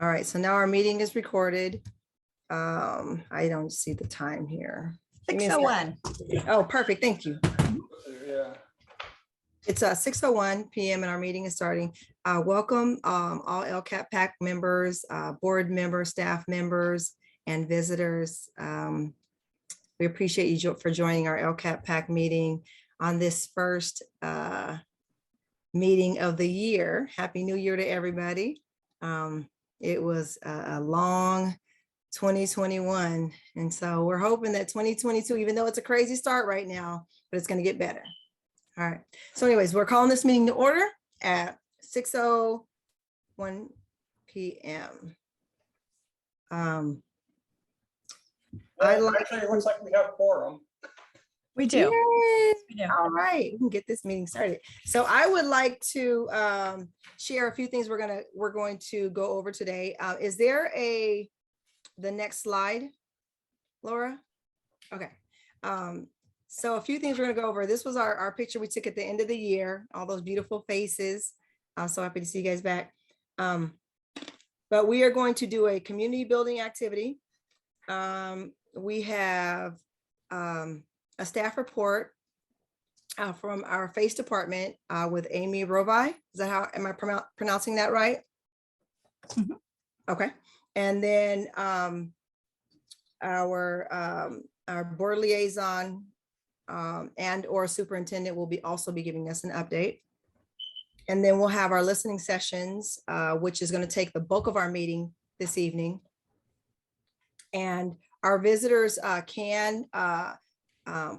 All right, so now our meeting is recorded. I don't see the time here. Give me a second. 6:01. Oh, perfect, thank you. Yeah. It's 6:01 p.m. and our meeting is starting. Welcome all LCAP PAC members, board members, staff members, and visitors. We appreciate you for joining our LCAP PAC meeting on this first meeting of the year. Happy New Year to everybody. It was a long 2021. And so we're hoping that 2022, even though it's a crazy start right now, but it's going to get better. All right. So anyways, we're calling this meeting to order at 6:01 p.m. Actually, it looks like we have quorum. We do. Yay. We do. All right, we can get this meeting started. So I would like to share a few things we're going to go over today. Is there the next slide, Laura? Okay. So a few things we're gonna go over. This was our picture we took at the end of the year, all those beautiful faces. I'm so happy to see you guys back. But we are going to do a community building activity. We have a staff report from our FACE department with Amy Rovi. Is that how, am I pronouncing that right? Mhm. Okay. And then our board liaison and or superintendent will also be giving us an update. And then we'll have our listening sessions, which is going to take the bulk of our meeting this evening. And our visitors can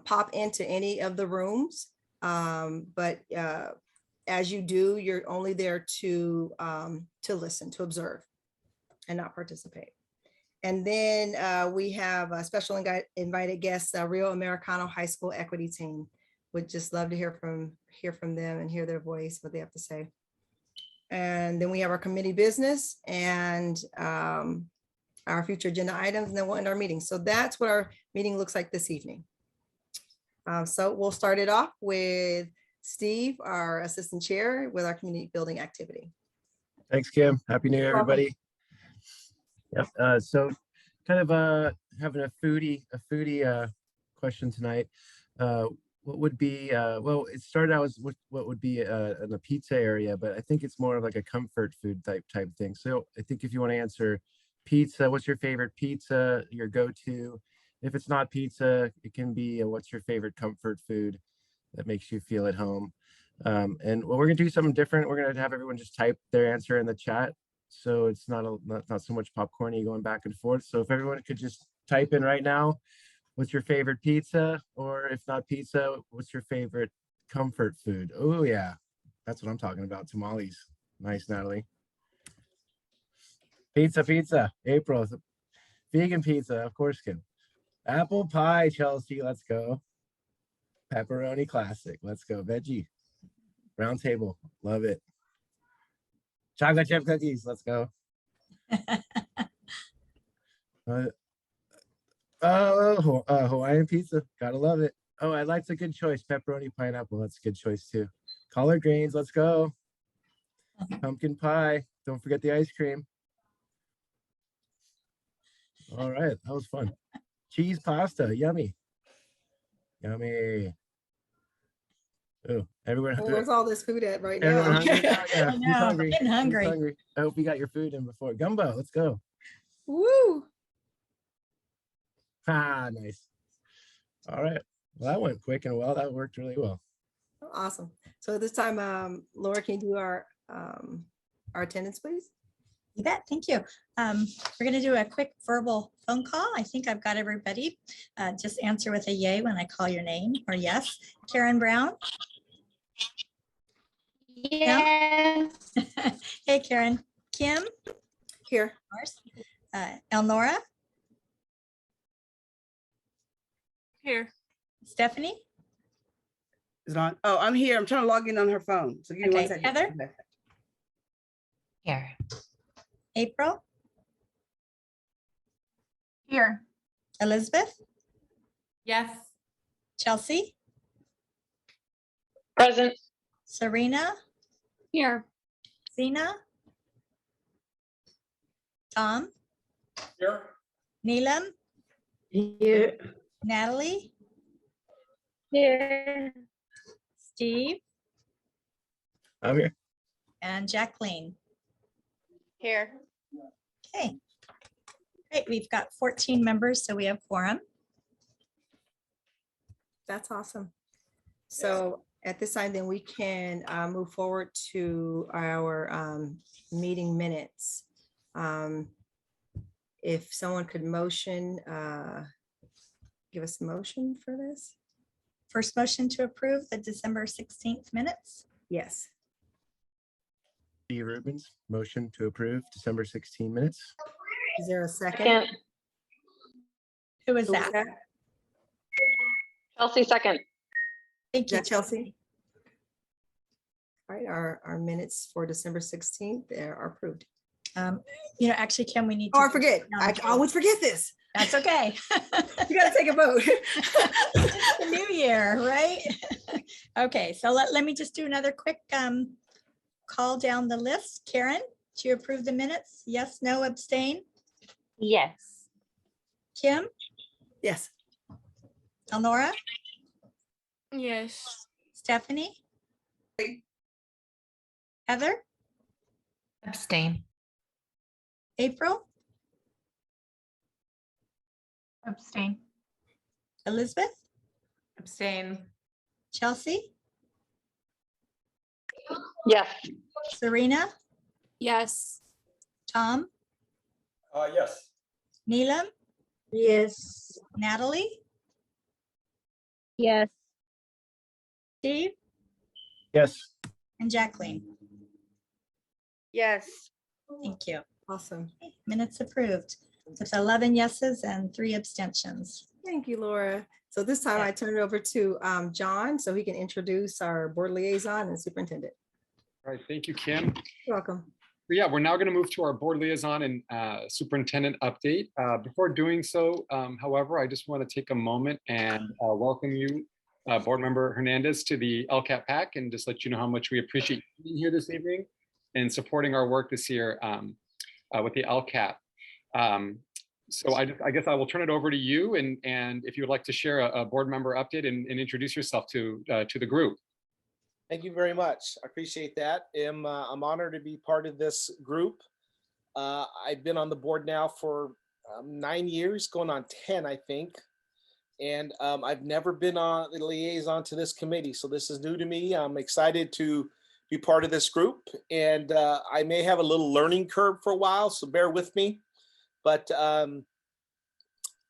pop into any of the rooms, but as you do, you're only there to listen, to observe, and not participate. And then we have a special invited guest, Rio Americano High School Equity Team. Would just love to hear from them and hear their voice, what they have to say. And then we have our committee business and our future agenda items, and then we'll end our meeting. So that's what our meeting looks like this evening. So we'll start it off with Steve, our assistant chair, with our community building activity. Thanks, Kim. Happy New Year, everybody. Yep. So kind of having a foodie question tonight. What would be, well, it started out as what would be in the pizza area, but I think it's more of like a comfort food type thing. So I think if you want to answer pizza, what's your favorite pizza, your go-to? If it's not pizza, it can be what's your favorite comfort food that makes you feel at home. And well, we're gonna do something different. We're gonna have everyone just type their answer in the chat, so it's not so much popcorny going back and forth. So if everyone could just type in right now, what's your favorite pizza, or if not pizza, what's your favorite comfort food? Oh yeah, that's what I'm talking about. Tamales. Nice, Natalie. Pizza. April. Vegan pizza, of course, Kim. Apple pie, Chelsea, let's go. Pepperoni classic, let's go. Veggie, round table, love it. Chocolate chip cookies, let's go. Hawaiian pizza, gotta love it. Oh, I like a good choice. Pepperoni pineapple, that's a good choice too. Collard greens, let's go. Pumpkin pie, don't forget the ice cream. All right, that was fun. Cheese pasta, yummy. Yummy. Oh, everyone. Where's all this food at right Everyone now? hungry now? Yeah, I who's know, hungry? getting Who's hungry. hungry? I hope you got your food in before. Gumbo, let's go. Woo! Ah, nice. All right. Well, that went quick and well. That worked really well. Awesome. So this time, Laura, can you do our attendance, please? You bet. Thank you. We're going to do a quick verbal phone call. I think I've got everybody. Just answer with a yay when I call your name, or yes. Karen Brown. Yes. Hey, Karen. Kim. Here. Elnora. Here. Stephanie. Is it on? Oh, I'm here. I'm trying to log in on her phone. So give me one Okay, second. Heather? Okay. Here. April. Here. Elizabeth. Yes. Chelsea. Present. Serena. Here. Zena. Tom, Here? Neelam, Here. Natalie, Here. Steve, I'm here. and Jacqueline. Here. Okay. Great, we've got 14 members, so we have quorum. That's awesome. So at this time, then we can move forward to our meeting minutes. If someone could motion, give us a motion for this? First motion to approve the December 16th minutes. Yes. Steve Rubens, motion to approve December 16 minutes. Is there a second? Second. Who was Who was that? Chelsea, second. Thank Is you, that Chelsea? All right, our minutes for December 16th are approved. Actually, Kim, we need to. Oh, I forget. I down to- always forget this. That's okay. You gotta take a vote. The new year, right? Okay, so let me just do another quick call down the list. Karen, do you approve the minutes? Yes, no, abstain? Yes. Kim, Yes. Elnora, Yes. Stephanie? Heather, Abstain. April, Abstain. Elizabeth, Abstain. Chelsea, Yes. Serena, Yes. Tom, Yes. Neelam, Yes. Natalie, Yes. Steve, Yes. and Jacqueline. Yes. Thank you. Awesome. Minutes approved with 11 yeses and 3 abstentions. Thank you, Laura. So this time I turn it over to John so he can introduce our board liaison and superintendent. All right, thank you, Kim. You're welcome. Yeah, we're now going to move to our board liaison and superintendent update. Before doing so, however, I just want to take a moment and welcome you, Board Member Hernandez, to the LCAP PAC and just let you know how much we appreciate you being here this evening and supporting our work this year with the LCAP. So I guess I will turn it over to you, and if you would like to share a board member update and introduce yourself to the group. Thank you very much. I appreciate that. I'm honored to be part of this group. I've been on the board now for 9 years, going on 10, I think. And I've never been on the liaison to this committee, so this is new to me. I'm excited to be part of this group, and I may have a little learning curve for a while, so bear with me. But I'm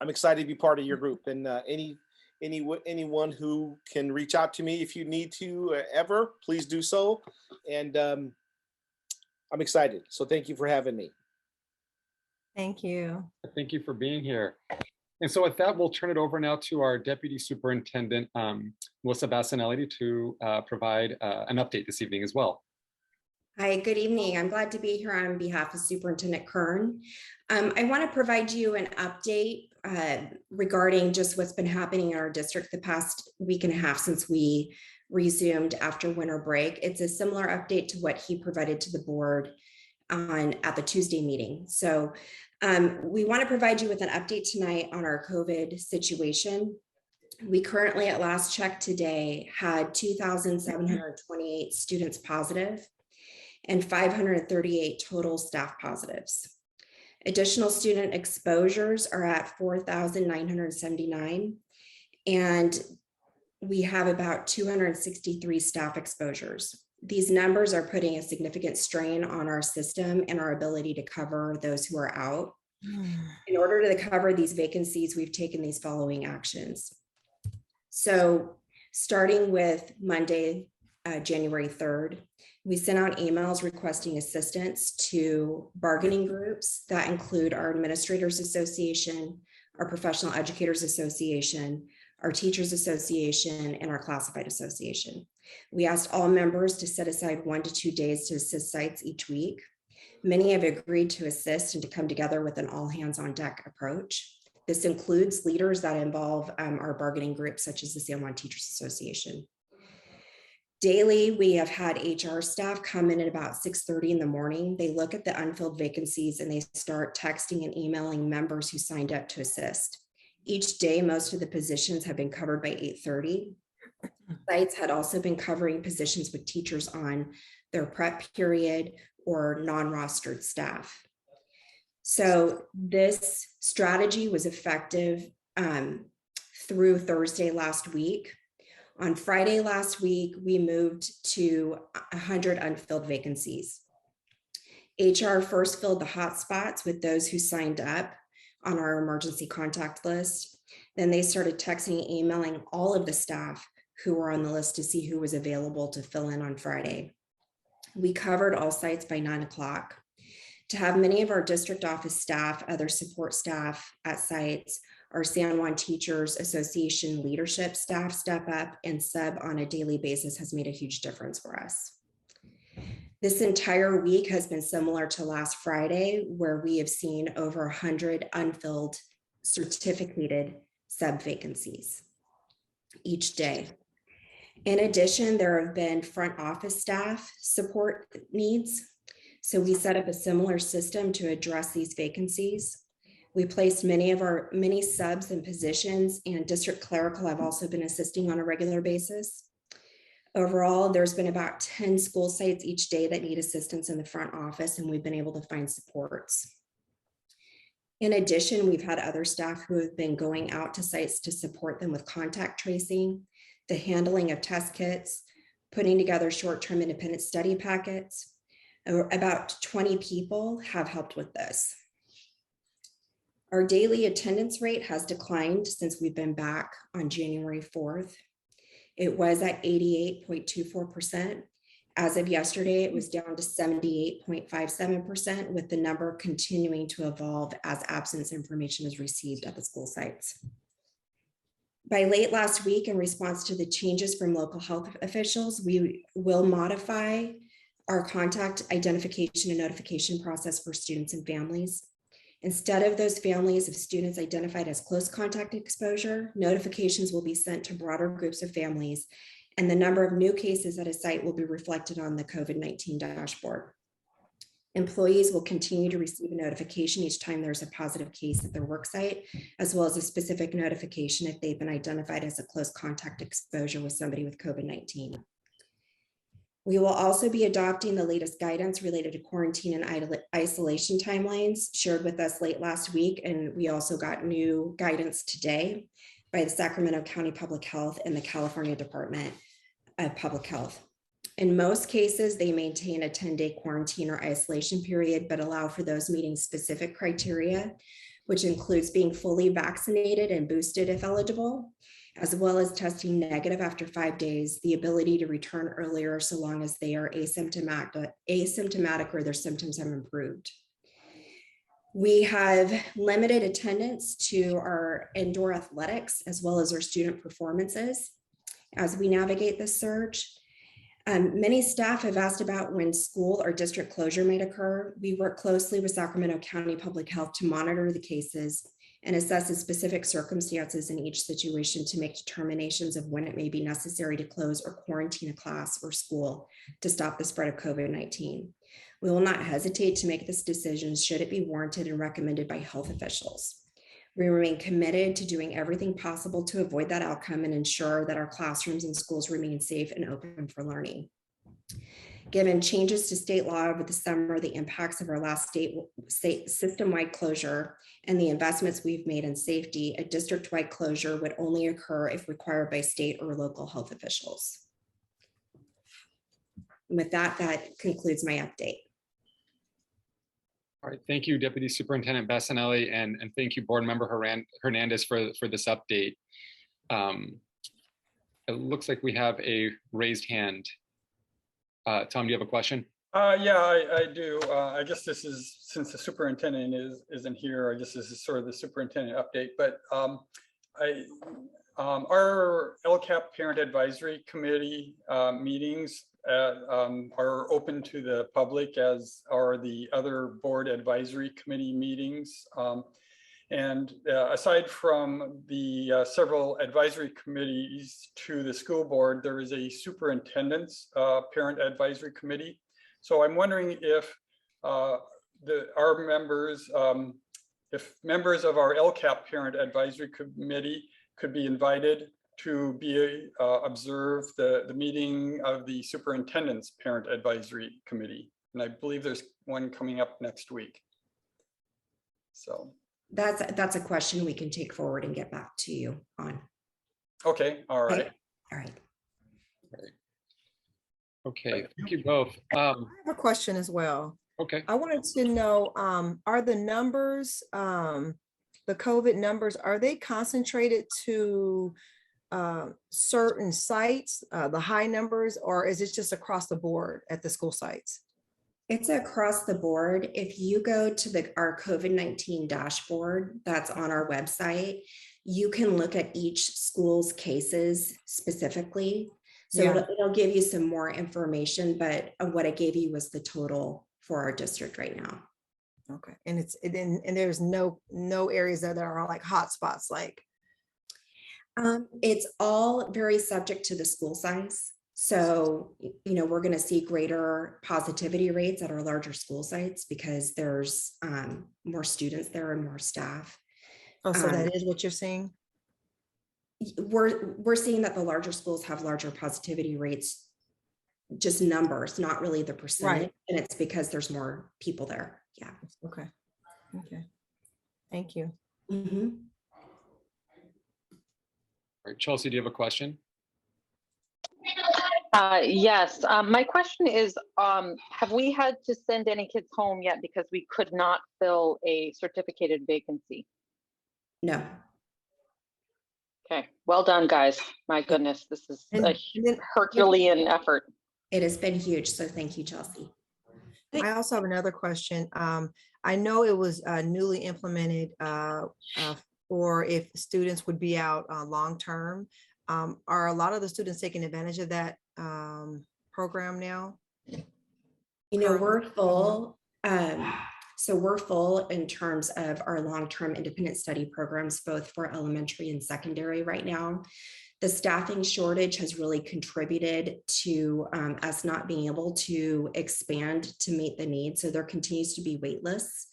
excited to be part of your group, and anyone who can reach out to me if you need to ever, please do so. And I'm excited. So thank you for having me. Thank you. Thank you for being here. And so with that, we'll turn it over now to our Deputy Superintendent, Melissa Bassanelli, to provide an update this evening as well. Hi, good evening. I'm glad to be here on behalf of Superintendent Kern. I want to provide you an update regarding just what's been happening in our district the past week and a half since we resumed after winter break. It's a similar update to what he provided to the board at the Tuesday meeting. So we want to provide you with an update tonight on our COVID situation. We currently, at last check today, had 2,728 students positive and 538 total staff positives. Additional student exposures are at 4,979, and we have about 263 staff exposures. These numbers are putting a significant strain on our system and our ability to cover those who are out. In order to cover these vacancies, we've taken these following actions. So starting with Monday, January 3rd, we sent out emails requesting assistance to bargaining groups that include our Administrators Association, our Professional Educators Association, our Teachers Association, and our Classified Association. We asked all members to set aside 1 to 2 days to assist sites each week. Many have agreed to assist and to come together with an all hands on deck approach. This includes leaders that involve our bargaining groups, such as the San Juan Teachers Association. Daily, we have had HR staff come in at about 6:30 in the morning. They look at the unfilled vacancies and they start texting and emailing members who signed up to assist. Each day, most of the positions have been covered by 8:30. Sites had also been covering positions with teachers on their prep period or non-rostered staff. So this strategy was effective through Thursday last week. On Friday last week, we moved to 100 unfilled vacancies. HR first filled the hot spots with those who signed up on our emergency contact list. Then they started texting and emailing all of the staff who were on the list to see who was available to fill in on Friday. We covered all sites by 9 o'clock. To have many of our district office staff, other support staff at sites, our San Juan Teachers Association leadership staff step up and sub on a daily basis has made a huge difference for us. This entire week has been similar to last Friday, where we have seen over 100 unfilled certificated sub vacancies each day. In addition, there have been front office staff support needs. So we set up a similar system to address these vacancies. We placed many subs in positions, and district clerical have also been assisting on a regular basis. Overall, there's been about 10 school sites each day that need assistance in the front office, and we've been able to find supports. In addition, we've had other staff who have been going out to sites to support them with contact tracing, the handling of test kits, putting together short-term independent study packets. About 20 people have helped with this. Our daily attendance rate has declined since we've been back on January 4th. It was at 88.24%. As of yesterday, it was down to 78.57%, with the number continuing to evolve as absence information is received at the school sites. By late last week, in response to the changes from local health officials, we will modify our contact identification and notification process for students and families. Instead of those families of students identified as close contact exposure, notifications will be sent to broader groups of families, and the number of new cases at a site will be reflected on the COVID-19 dashboard. Employees will continue to receive a notification each time there's a positive case at their work site, as well as a specific notification if they've been identified as a close contact exposure with somebody with COVID-19. We will also be adopting the latest guidance related to quarantine and isolation timelines shared with us late last week, and we also got new guidance today by the Sacramento County Public Health and the California Department of Public Health. In most cases, they maintain a 10-day quarantine or isolation period, but allow for those meeting specific criteria, which includes being fully vaccinated and boosted if eligible, as well as testing negative after 5 days, the ability to return earlier so long as they are asymptomatic or their symptoms have improved. We have limited attendance to our indoor athletics as well as our student performances as we navigate this surge. Many staff have asked about when school or district closure might occur. We work closely with Sacramento County Public Health to monitor the cases and assess the specific circumstances in each situation to make determinations of when it may be necessary to close or quarantine a class or school to stop the spread of COVID-19. We will not hesitate to make this decision should it be warranted and recommended by health officials. We remain committed to doing everything possible to avoid that outcome and ensure that our classrooms and schools remain safe and open for learning. Given changes to state law over the summer, the impacts of our last state system-wide closure, and the investments we've made in safety, a district-wide closure would only occur if required by state or local health officials. And with that, that concludes my update. All right, thank you, Deputy Superintendent Bassanelli, and thank you, Board Member Hernandez, for this update. It looks like we have a raised hand. Tom, do you have a question? Yeah, I do. I guess this is, since the superintendent isn't here, I guess this is sort of the superintendent update, but our LCAP Parent Advisory Committee meetings are open to the public, as are the other board advisory committee meetings. And aside from the several advisory committees to the school board, there is a superintendent's parent advisory committee. So I'm wondering if our members, if members of our LCAP parent advisory committee could be invited to be observe the meeting of the superintendent's parent advisory committee. And I believe there's one coming up next week. So That's a question we can take forward and get back to you on. okay, all right. Okay. All right. Okay, thank you both. I have a question as well. Okay, I wanted to know, are the numbers, the COVID numbers, are they concentrated to certain sites, the high numbers, or is it just across the board at the school sites? It's across the board. If you go to our COVID-19 dashboard that's on our website, you can look at each school's cases specifically. So Yeah. it'll give you some more information, but what I gave you was the total for our district right now. Okay, and there's no areas that are like hotspots, like. It's all very subject to the school size. So, we're going to see greater positivity rates at our larger school sites because there's more students there and more staff. Oh, so that is what you're seeing? We're seeing that the larger schools have larger positivity rates, just numbers, not really the percentage. Right. And it's because there's more people there. Yeah. Okay. Okay. Thank you. Mhm. all right, Chelsea, do you have a question? Yes, my question is, have we had to send any kids home yet because we could not fill a certificated vacancy? No. Okay, well done, guys. My goodness, this is And a then- Herculean effort. It has been huge. So thank you, Chelsea. I also have another question. I know it was newly implemented for if students would be out long-term. Are a lot of the students taking advantage of that program now? We're full. So we're full in terms of our long-term independent study programs, both for elementary and secondary right now. The staffing shortage has really contributed to us not being able to expand to meet the needs. So there continues to be wait lists.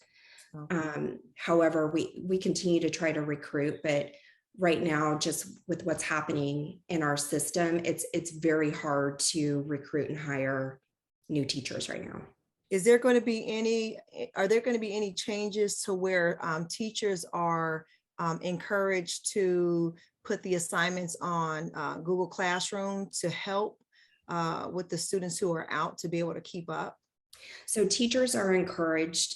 However, we continue to try to recruit, but right now, just with what's happening in our system, it's very hard to recruit and hire new teachers right now. Is there going to be are there going to be any changes to where teachers are encouraged to put the assignments on Google Classroom to help with the students who are out to be able to keep up? So teachers are encouraged.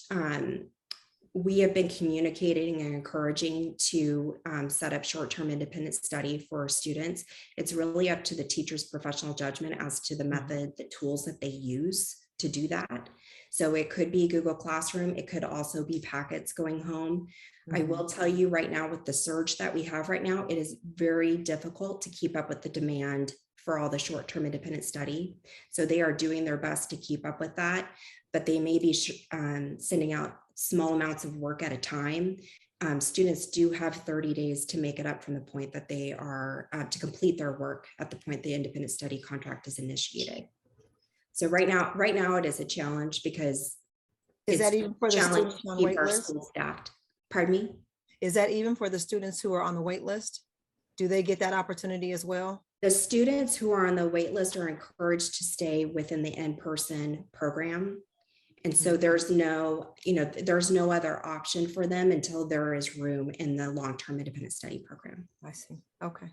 We have been communicating and encouraging to set up short-term independent study for students. It's really up to the teacher's professional judgment as to the method, the tools that they use to do that. So it could be Google Classroom. It could also be packets going home. I will tell you right now, with the surge that we have right now, it is very difficult to keep up with the demand for all the short-term independent study. So they are doing their best to keep up with that, but they may be sending out small amounts of work at a time. Students do have 30 days to make it up from the point that they are to complete their work at the point the independent study contract is initiated. So right now it is a challenge because Is that it's even for the challenge students on to keep wait our list? schools staffed. Pardon me? Is that even for the students who are on the wait list? Do they get that opportunity as well? The students who are on the wait list are encouraged to stay within the in-person program. And so there's no other option for them until there is room in the long-term independent study program. I see. Okay.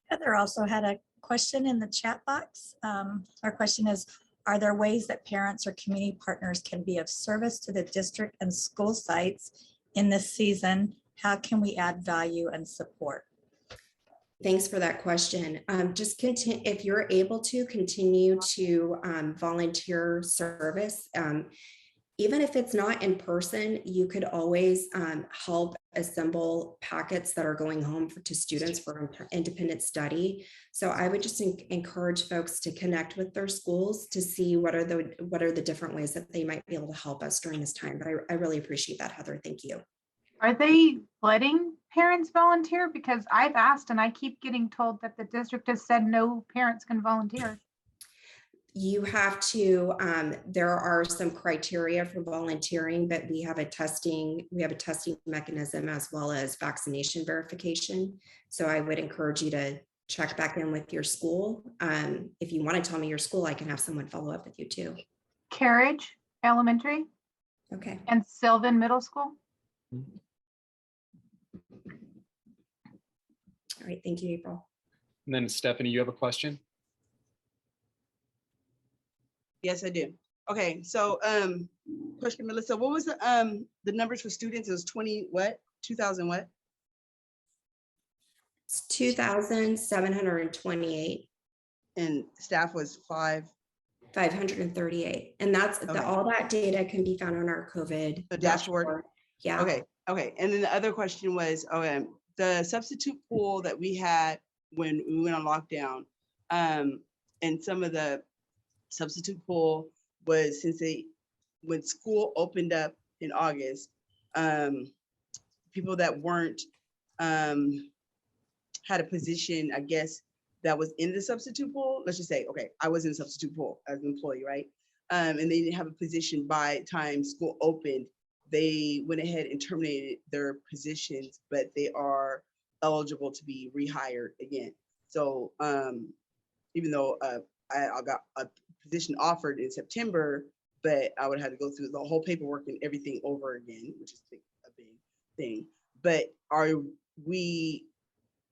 Heather also had a question in the chat box. Our question is, are there ways that parents or community partners can be of service to the district and school sites in this season? How can we add value and support? Thanks for that question. Just continue, if you're able to continue to volunteer service, even if it's not in person, you could always help assemble packets that are going home to students for independent study. So I would just encourage folks to connect with their schools to see what are the different ways that they might be able to help us during this time. But I really appreciate that, Heather. Thank you. Are they letting parents volunteer? Because I've asked and I keep getting told that the district has said no parents can volunteer. You have to, there are some criteria for volunteering, but we have a testing mechanism as well as vaccination verification. So I would encourage you to check back in with your school. If you want to tell me your school, I can have someone follow up with you too. Carriage Elementary Okay. and Sylvan Middle School. All right. Thank you, April. And then Stephanie, you have a question? Yes, I do. Okay, so question, Melissa, what was the numbers for students? It was 20 what? 2000 what? It's 2,728. And staff was 538. And that's Okay. all that data can be found on our COVID The dashboard? Yeah. Okay. And then the other question was, the substitute pool that we had when we went on lockdown, and some of the substitute pool was when school opened up in August, people that weren't, had a position, I guess, that was in the substitute pool. Let's just say, okay, I was in the substitute pool as an employee, right? And they didn't have a position by the time school opened. They went ahead and terminated their positions, but they are eligible to be rehired again. So even though I got a position offered in September, but I would have to go through the whole paperwork and everything over again, which is a big thing. But are we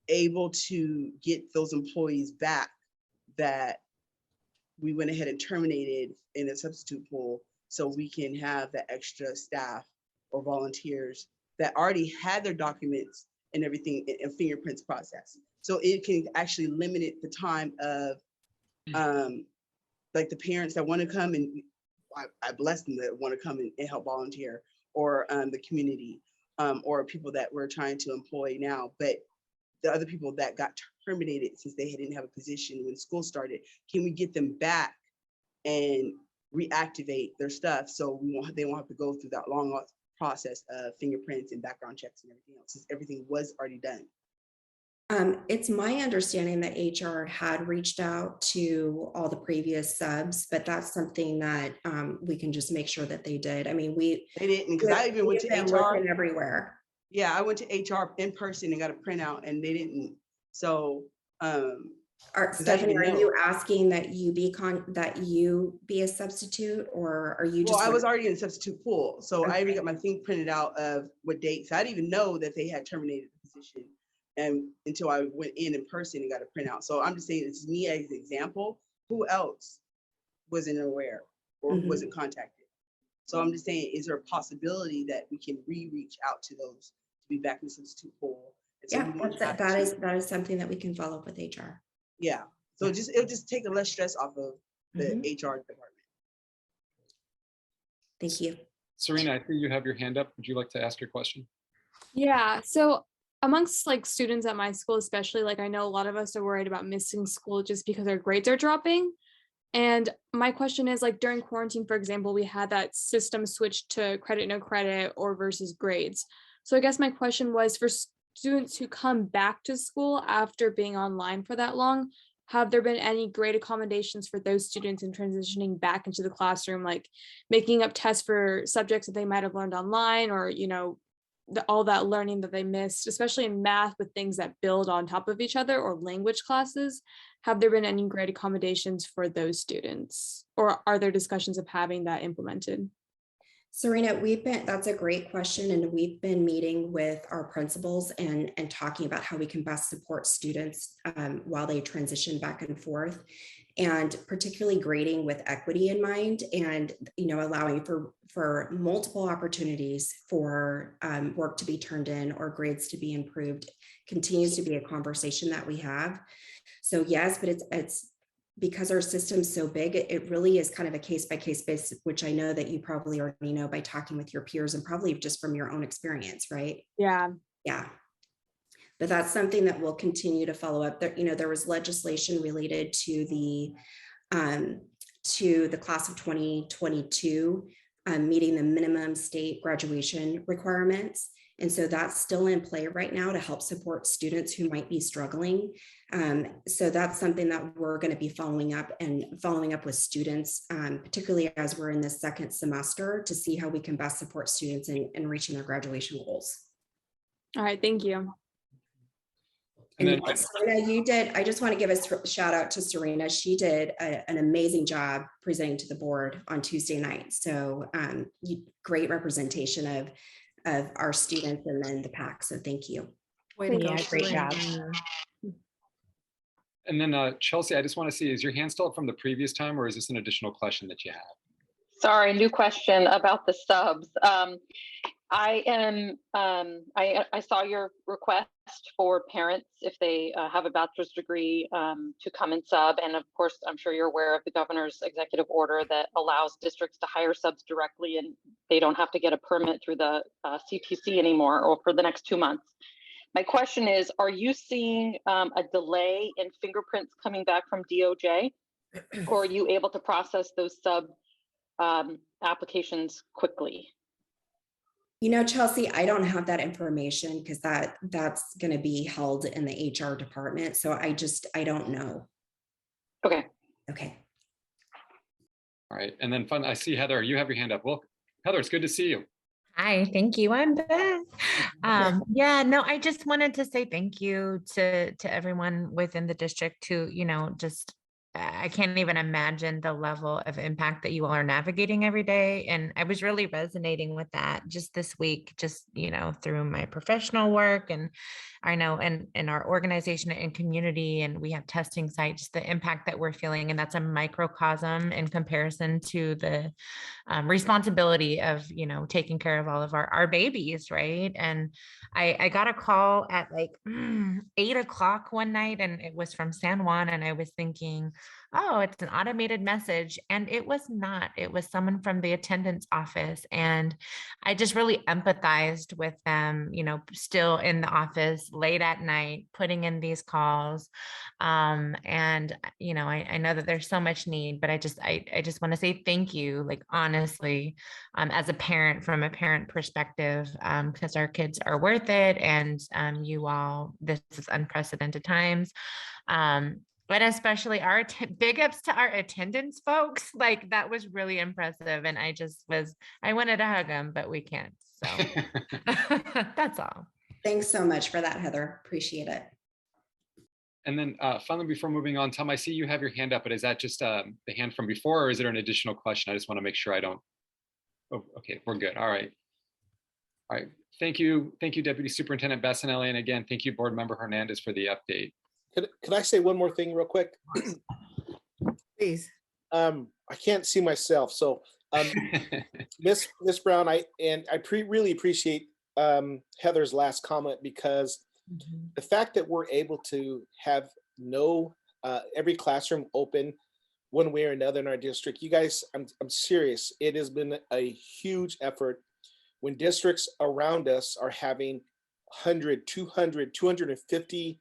able to get those employees back that we went ahead and terminated in a substitute pool, so we can have the extra staff or volunteers that already had their documents and everything in fingerprints process? So it can actually limit the time of like the parents that want to come, and I bless them that want to come and help volunteer, or the community, or people that we're trying to employ now. But the other people that got terminated since they didn't have a position when school started, can we get them back and reactivate their stuff so they won't have to go through that long process of fingerprints and background checks and everything else, since everything was already done? It's my understanding that HR had reached out to all the previous subs, but that's something that we can just make sure that they did. I mean, they didn't, because I even went to HR everywhere. Yeah, I went to HR in person and got a printout, and they didn't. So, Stephanie, are you asking that you be a substitute, or are you just? Well, I was already in substitute pool, so I already got my thing printed out of what dates. I didn't even know that they had terminated the position, and until I went in person and got a printout. So I'm just saying, it's me as an example. Who else wasn't aware or wasn't contacted? So I'm just saying, is there a possibility that we can reach out to those to be back in the substitute pool? So yeah, that is something that we can follow up with HR. Yeah, so it'll just take a less stress off of the HR department. Thank you. Serena, I think you have your hand up. Would you like to ask your question? Yeah, so amongst like students at my school, especially, like I know a lot of us are worried about missing school just because our grades are dropping. And my question is, like during quarantine, for example, we had that system switch to credit, no credit, or versus grades. So I guess my question was, for students who come back to school after being online for that long, have there been any great accommodations for those students in transitioning back into the classroom, like making up tests for subjects that they might have learned online, or, you know, all that learning that they missed, especially in math with things that build on top of each other, or language classes? Have there been any great accommodations for those students, or are there discussions of having that implemented? Serena, that's a great question. And we've been meeting with our principals and talking about how we can best support students while they transition back and forth, and particularly grading with equity in mind, and, you know, allowing for multiple opportunities for work to be turned in or grades to be improved continues to be a conversation that we have. So yes, but it's because our system's so big, it really is kind of a case-by-case basis, which I know that you probably already know by talking with your peers and probably just from your own experience, right? Yeah. Yeah. But that's something that we'll continue to follow up. There, you know, there was legislation related to the class of 2022 meeting the minimum state graduation requirements. And so that's still in play right now to help support students who might be struggling. So that's something that we're going to be following up with students, particularly as we're in the second semester, to see how we can best support students in reaching their graduation goals. All right, thank you. And And then- Serena, I just want to give a shout out to Serena. She did an amazing job presenting to the board on Tuesday night. So great representation of our students and then the PAC. So thank you. Way to go, Yeah, great Serena. job. And then Chelsea, I just want to see, is your hand still up from the previous time, or is this an additional question that you have? Sorry, new question about the subs. I saw your request for parents, if they have a bachelor's degree, to come and sub. And of course, I'm sure you're aware of the governor's executive order that allows districts to hire subs directly, and they don't have to get a permit through the CTC anymore, or for the next 2 months. My question is, are you seeing a delay in fingerprints coming back from DOJ? Or are you able to process those sub applications quickly? You know, Chelsea, I don't have that information because that's going to be held in the HR department. So I don't know. Okay. Okay. All right. And then I see Heather, you have your hand up. Well, Heather, it's good to see you. Hi, thank you. I'm back. Yeah, no, I just wanted to say thank you to everyone within the district who, just I can't even imagine the level of impact that you all are navigating every day. And I was really resonating with that just this week, just, through my professional work. And I know in our organization and community, and we have testing sites, the impact that we're feeling, and that's a microcosm in comparison to the responsibility of, taking care of all of our babies, right? And I got a call at like 8 o'clock one night, and it was from San Juan, and I was thinking, oh, it's an automated message. And it was not. It was someone from the attendance office. And I just really empathized with them, still in the office late at night, putting in these calls. And, I know that there's so much need, but I just want to say thank you, like, honestly, as a parent, from a parent perspective, because our kids are worth it. And you all, this is unprecedented times. But especially big ups to our attendance folks. Like, that was really impressive. And I wanted to hug them, but we can't. So that's all. Thanks so much for that, Heather. Appreciate it. And then finally, before moving on, Tom, I see you have your hand up, but is that just the hand from before, or is there an additional question? I just want to make sure I don't. Oh, okay, we're good. All right. All right. Thank you. Thank you, Deputy Superintendent Bassanelli. And again, thank you, Board Member Hernandez, for the update. Could I say one more thing real quick? Please. I can't see myself. So Miss Brown, I really appreciate Heather's last comment, because the fact that we're able to have every classroom open one way or another in our district, you guys, I'm serious. It has been a huge effort. When districts around us are having 100, 200, 250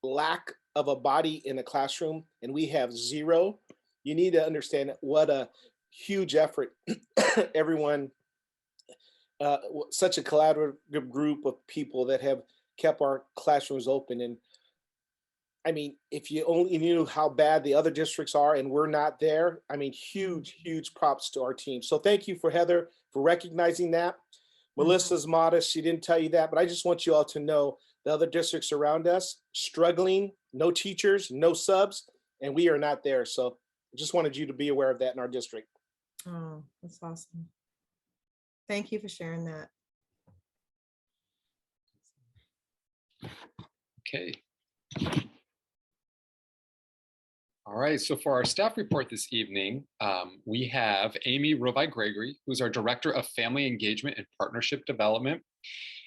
lack of a body in a classroom, and we have 0, you need to understand what a huge effort everyone, such a collaborative group of people that have kept our classrooms open. And I mean, if you only knew how bad the other districts are and we're not there, I mean, huge props to our team. So thank you for Heather for recognizing that. Melissa's modest, she didn't tell you that, but I just want you all to know the other districts around us struggling, no teachers, no subs, and we are not there. So I just wanted you to be aware of that in our district. Oh, that's awesome. Thank you for sharing that. Okay. All right, so for our staff report this evening, we have Amy Rovi-Gregory, who's our Director of Family Engagement and Partnership Development.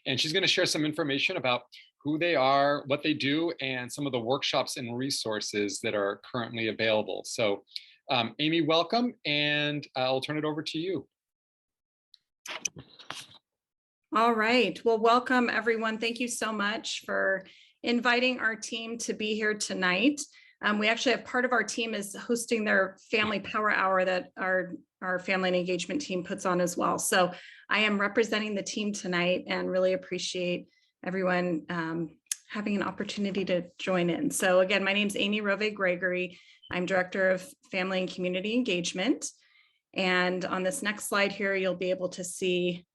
And she's going to share some information about who they are, what they do, and some of the workshops and resources that are currently available. So Amy, welcome, and I'll turn it over to you. All right, well, welcome everyone. Thank you so much for inviting our team to be here tonight. We actually have part of our team is hosting their family power hour that our family and engagement team puts on as well. So I am representing the team tonight and really appreciate everyone having an opportunity to join in. So again, my name is Amy Rove Gregory. I'm Director of Family and Community Engagement. And on this next slide here, you'll be able to see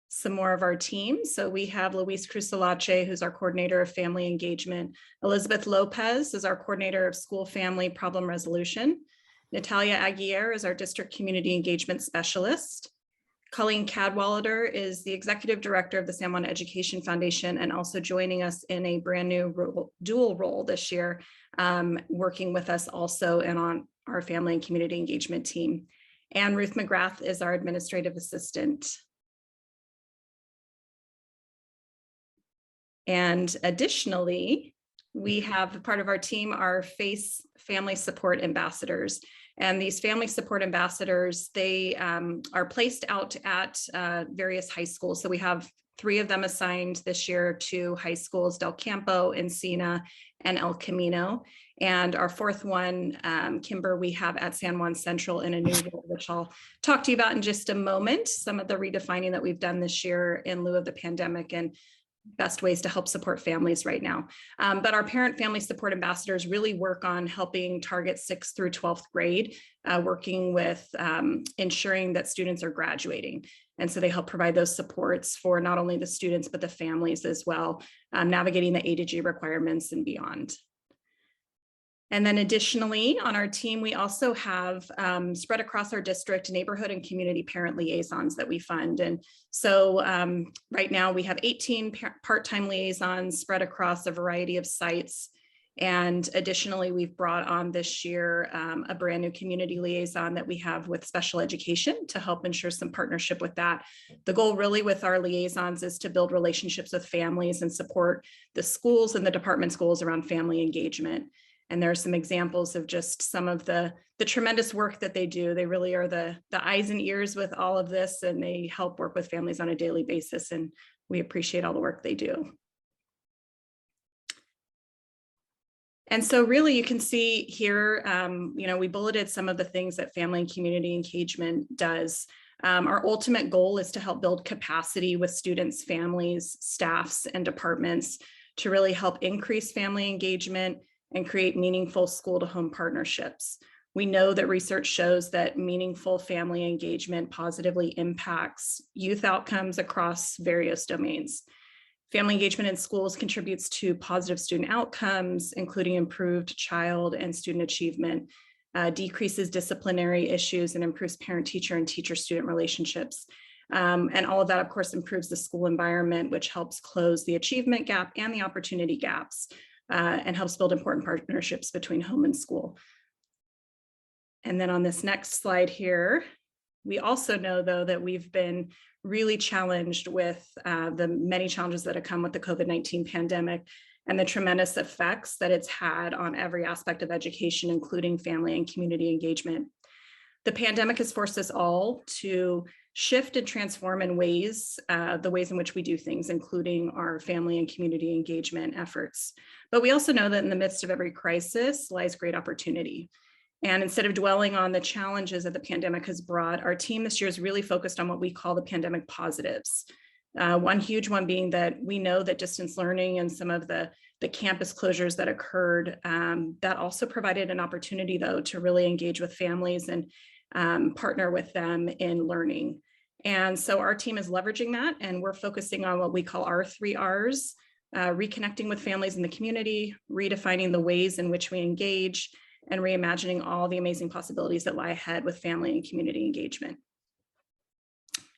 some more of our team. So we have Luis Cruzalache, who's our coordinator of family engagement. Elizabeth Lopez is our coordinator of school family problem resolution. Natalia Aguirre is our district community engagement specialist. Colleen Cadwallader is the executive director of the San Juan Education Foundation and also joining us in a brand new dual role this year, working with us also and on our family and community engagement team. And Ruth McGrath is our administrative assistant. And additionally, we have part of our team are FACE Family Support Ambassadors. And these family support ambassadors, they are placed out at various high schools. So we have 3 of them assigned this year to high schools, Del Campo, Encina, and El Camino. And our 4th one, Kimber, we have at San Juan Central in a new role, which I'll talk to you about in just a moment. Some of the redefining that we've done this year in lieu of the pandemic and best ways to help support families right now. But our parent family support ambassadors really work on helping target 6th through 12th grade, working with ensuring that students are graduating. And so they help provide those supports for not only the students, but the families as well, navigating the A to G requirements and beyond. And then additionally, on our team, we also have spread across our district neighborhood and community parent liaisons that we fund. And so right now we have 18 part-time liaisons spread across a variety of sites. And additionally, we've brought on this year a brand new community liaison that we have with special education to help ensure some partnership with that. The goal really with our liaisons is to build relationships with families and support the schools and the department's goals around family engagement. And there are some examples of just some of the tremendous work that they do. They really are the eyes and ears with all of this, and they help work with families on a daily basis. And we appreciate all the work they do. And so really you can see here, we bulleted some of the things that family and community engagement does. Our ultimate goal is to help build capacity with students, families, staffs, and departments to really help increase family engagement and create meaningful school-to-home partnerships. We know that research shows that meaningful family engagement positively impacts youth outcomes across various domains. Family engagement in schools contributes to positive student outcomes, including improved child and student achievement, decreases disciplinary issues, and improves parent-teacher and teacher-student relationships. And all of that, of course, improves the school environment, which helps close the achievement gap and the opportunity gaps. And helps build important partnerships between home and school. And then on this next slide here, we also know, though, that we've been really challenged with the many challenges that have come with the COVID-19 pandemic and the tremendous effects that it's had on every aspect of education, including family and community engagement. The pandemic has forced us all to shift and transform in ways, the ways in which we do things, including our family and community engagement efforts. But we also know that in the midst of every crisis lies great opportunity. And instead of dwelling on the challenges that the pandemic has brought, our team this year is really focused on what we call the pandemic positives. One huge one being that we know that distance learning and some of the campus closures that occurred, that also provided an opportunity, though, to really engage with families and partner with them in learning. And so our team is leveraging that, and we're focusing on what we call our 3 R's, reconnecting with families in the community, redefining the ways in which we engage, and reimagining all the amazing possibilities that lie ahead with family and community engagement.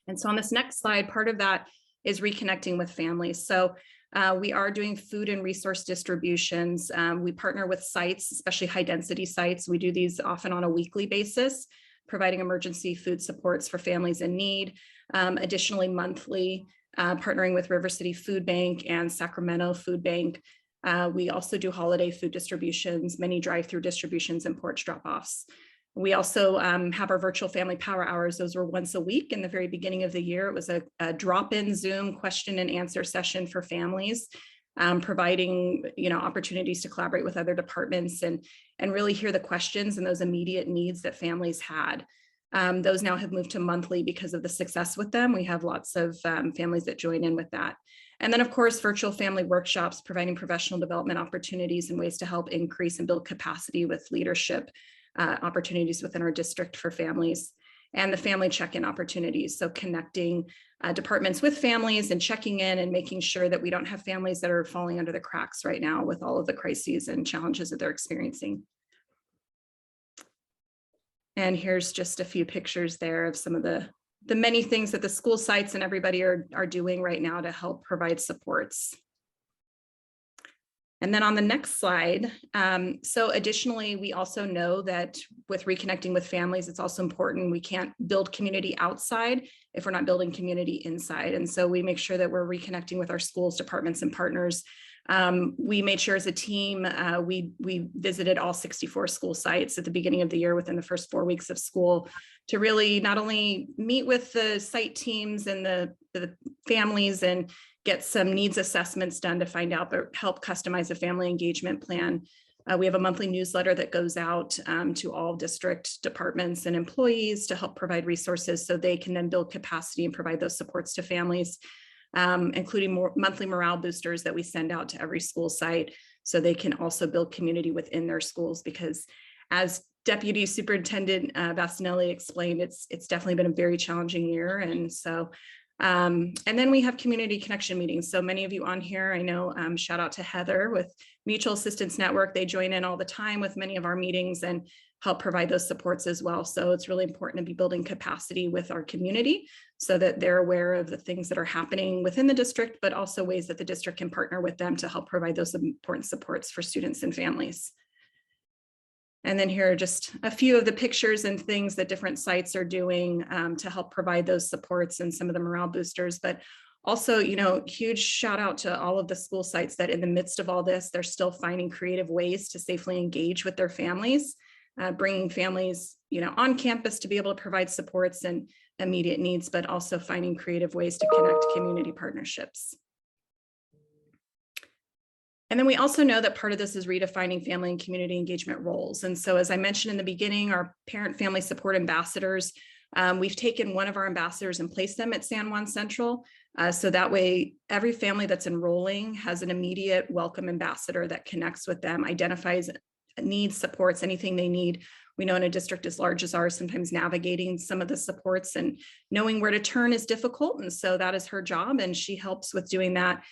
And so on this next slide, part of that is reconnecting with families. So we are doing food and resource distributions. We partner with sites, especially high density sites. We do these often on a weekly basis, providing emergency food supports for families in need. Additionally, monthly, partnering with River City Food Bank and Sacramento Food Bank. We also do holiday food distributions, many drive-through distributions and porch drop-offs. We also have our virtual family power hours. Those were once a week in the very beginning of the year. It was a drop-in Zoom question and answer session for families. providing, opportunities to collaborate with other departments and really hear the questions and those immediate needs that families had. Those now have moved to monthly because of the success with them. We have lots of families that join in with that. And then, of course, virtual family workshops, providing professional development opportunities and ways to help increase and build capacity with leadership opportunities within our district for families, and the family check-in opportunities. So connecting departments with families and checking in and making sure that we don't have families that are falling under the cracks right now with all of the crises and challenges that they're experiencing. And here's just a few pictures there of some of the many things that the school sites and everybody are doing right now to help provide supports. And then on the next slide, so additionally, we also know that with reconnecting with families, it's also important. We can't build community outside if we're not building community inside. And so we make sure that we're reconnecting with our schools, departments, and partners. We made sure as a team, we visited all 64 school sites at the beginning of the year within the first 4 weeks of school to really not only meet with the site teams and the families and get some needs assessments done to find out, but help customize a family engagement plan. We have a monthly newsletter that goes out to all district departments and employees to help provide resources so they can then build capacity and provide those supports to families, including more monthly morale boosters that we send out to every school site so they can also build community within their schools. Because as Deputy Superintendent Bastinelli explained, it's definitely been a very challenging year. And so and then we have community connection meetings. So many of you on here, I know, shout out to Heather with Mutual Assistance Network. They join in all the time with many of our meetings and help provide those supports as well. So it's really important to be building capacity with our community so that they're aware of the things that are happening within the district, but also ways that the district can partner with them to help provide those important supports for students and families. And then here are just a few of the pictures and things that different sites are doing to help provide those supports and some of the morale boosters. But also, huge shout out to all of the school sites that in the midst of all this, they're still finding creative ways to safely engage with their families, bringing families, on campus to be able to provide supports and immediate needs, but also finding creative ways to connect community partnerships. And then we also know that part of this is redefining family and community engagement roles. And so, as I mentioned in the beginning, our parent family support ambassadors, we've taken one of our ambassadors and placed them at San Juan Central. So that way, every family that's enrolling has an immediate welcome ambassador that connects with them, identifies needs, supports, anything they need. We know in a district as large as ours, sometimes navigating some of the supports and knowing where to turn is difficult. And so that is her job, and she helps with doing that.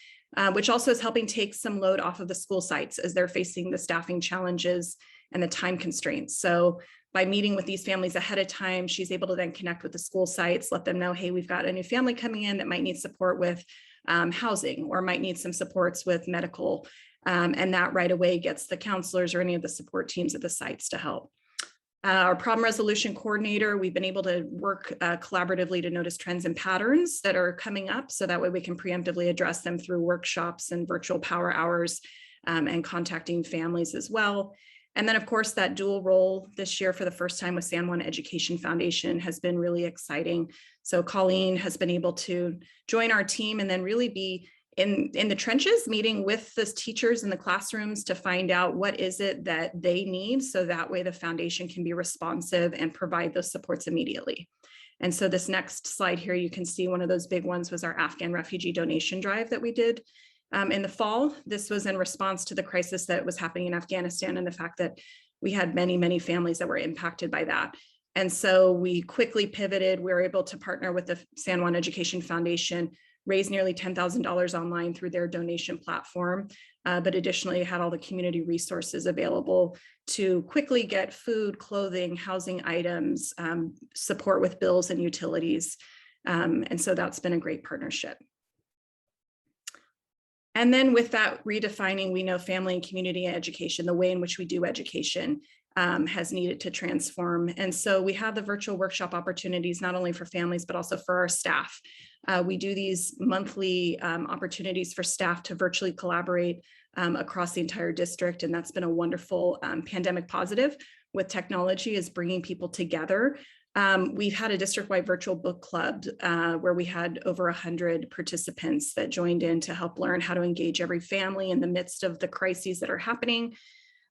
Which also is helping take some load off of the school sites as they're facing the staffing challenges and the time constraints. So by meeting with these families ahead of time, she's able to then connect with the school sites, let them know, hey, we've got a new family coming in that might need support with housing or might need some supports with medical. And that right away gets the counselors or any of the support teams at the sites to help. Our problem resolution coordinator, we've been able to work collaboratively to notice trends and patterns that are coming up. So that way we can preemptively address them through workshops and virtual power hours and contacting families as well. And then of course that dual role this year for the first time with San Juan Education Foundation has been really exciting. So Colleen has been able to join our team and then really be in the trenches, meeting with the teachers in the classrooms to find out what is it that they need. So that way the foundation can be responsive and provide those supports immediately. And so this next slide here, you can see one of those big ones was our Afghan refugee donation drive that we did in the fall. This was in response to the crisis that was happening in Afghanistan and the fact that we had many, many families that were impacted by that. And so we quickly pivoted. We were able to partner with the San Juan Education Foundation, raised nearly $10,000 online through their donation platform, but additionally had all the community resources available to quickly get food, clothing, housing items, support with bills and utilities. And so that's been a great partnership. And then with that redefining, we know family and community education, the way in which we do education has needed to transform. And so we have the virtual workshop opportunities, not only for families, but also for our staff. We do these monthly opportunities for staff to virtually collaborate across the entire district. And that's been a wonderful pandemic positive with technology, is bringing people together We've had a district-wide virtual book club where we had over 100 participants that joined in to help learn how to engage every family in the midst of the crises that are happening.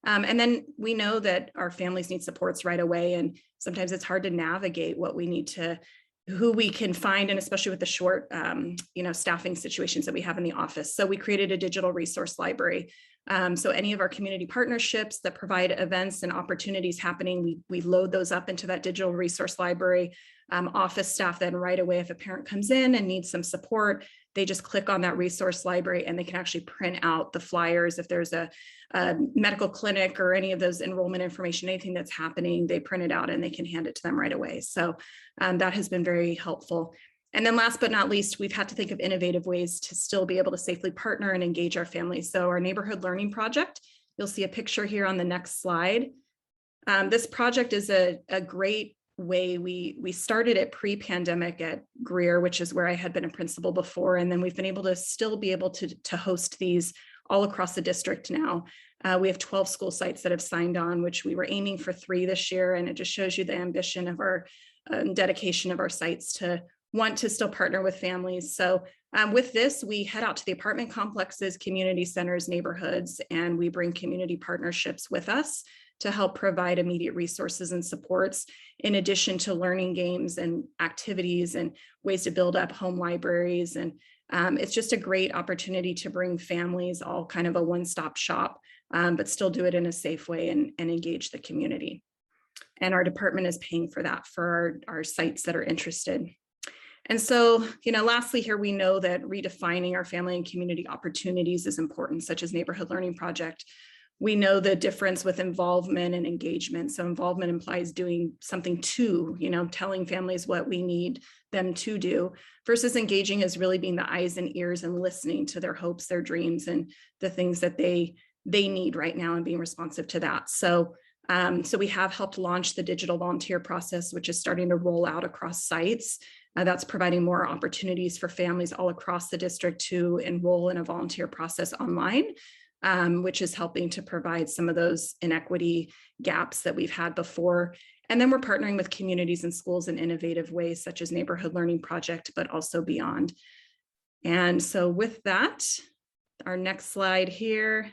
And then we know that our families need supports right away, and sometimes it's hard to navigate what we need to, who we can find, and especially with the short, staffing situations that we have in the office. So we created a digital resource library. So any of our community partnerships that provide events and opportunities happening, we load those up into that digital resource library. Office staff then right away, if a parent comes in and needs some support, they just click on that resource library and they can actually print out the flyers. If there's a medical clinic or any of those enrollment information, anything that's happening, they print it out and they can hand it to them right away. So that has been very helpful. And then last but not least, we've had to think of innovative ways to still be able to safely partner and engage our families. So our neighborhood learning project, you'll see a picture here on the next slide. This project is a great way. We started it pre-pandemic at Greer, which is where I had been a principal before. And then we've been able to still be able to host these all across the district now. We have 12 school sites that have signed on, which we were aiming for 3 this year. And it just shows you the ambition of our dedication of our sites to want to still partner with families. So with this, we head out to the apartment complexes, community centers, neighborhoods, and we bring community partnerships with us to help provide immediate resources and supports, in addition to learning games and activities and ways to build up home libraries. And it's just a great opportunity to bring families all kind of a one-stop shop, but still do it in a safe way and engage the community. And our department is paying for that for our sites that are interested. And so, lastly here, we know that redefining our family and community opportunities is important, such as Neighborhood Learning Project. We know the difference with involvement and engagement. So involvement implies doing something to, telling families what we need them to do, versus engaging is really being the eyes and ears and listening to their hopes, their dreams, and the things that they need right now and being responsive to that. So we have helped launch the digital volunteer process, which is starting to roll out across sites. That's providing more opportunities for families all across the district to enroll in a volunteer process online, which is helping to provide some of those inequity gaps that we've had before. And then we're partnering with communities and schools in innovative ways, such as Neighborhood Learning Project, but also beyond. And so with that, our next slide here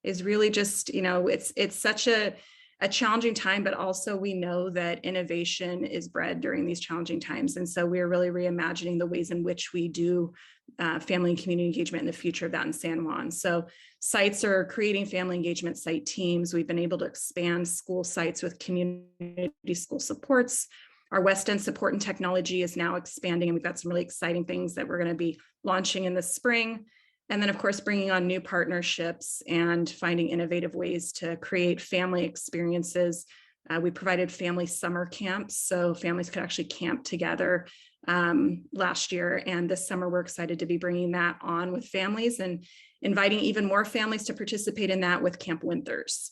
is really just, it's such a challenging time, but also we know that innovation is bred during these challenging times. And so we're really reimagining the ways in which we do family and community engagement in the future of that in San Juan. So sites are creating family engagement site teams. We've been able to expand school sites with community school supports. Our West End support and technology is now expanding, and we've got some really exciting things that we're going to be launching in the spring. And then, of course, bringing on new partnerships and finding innovative ways to create family experiences. We provided family summer camps, so families could actually camp together last year. And this summer, we're excited to be bringing that on with families and inviting even more families to participate in that with Camp Winters.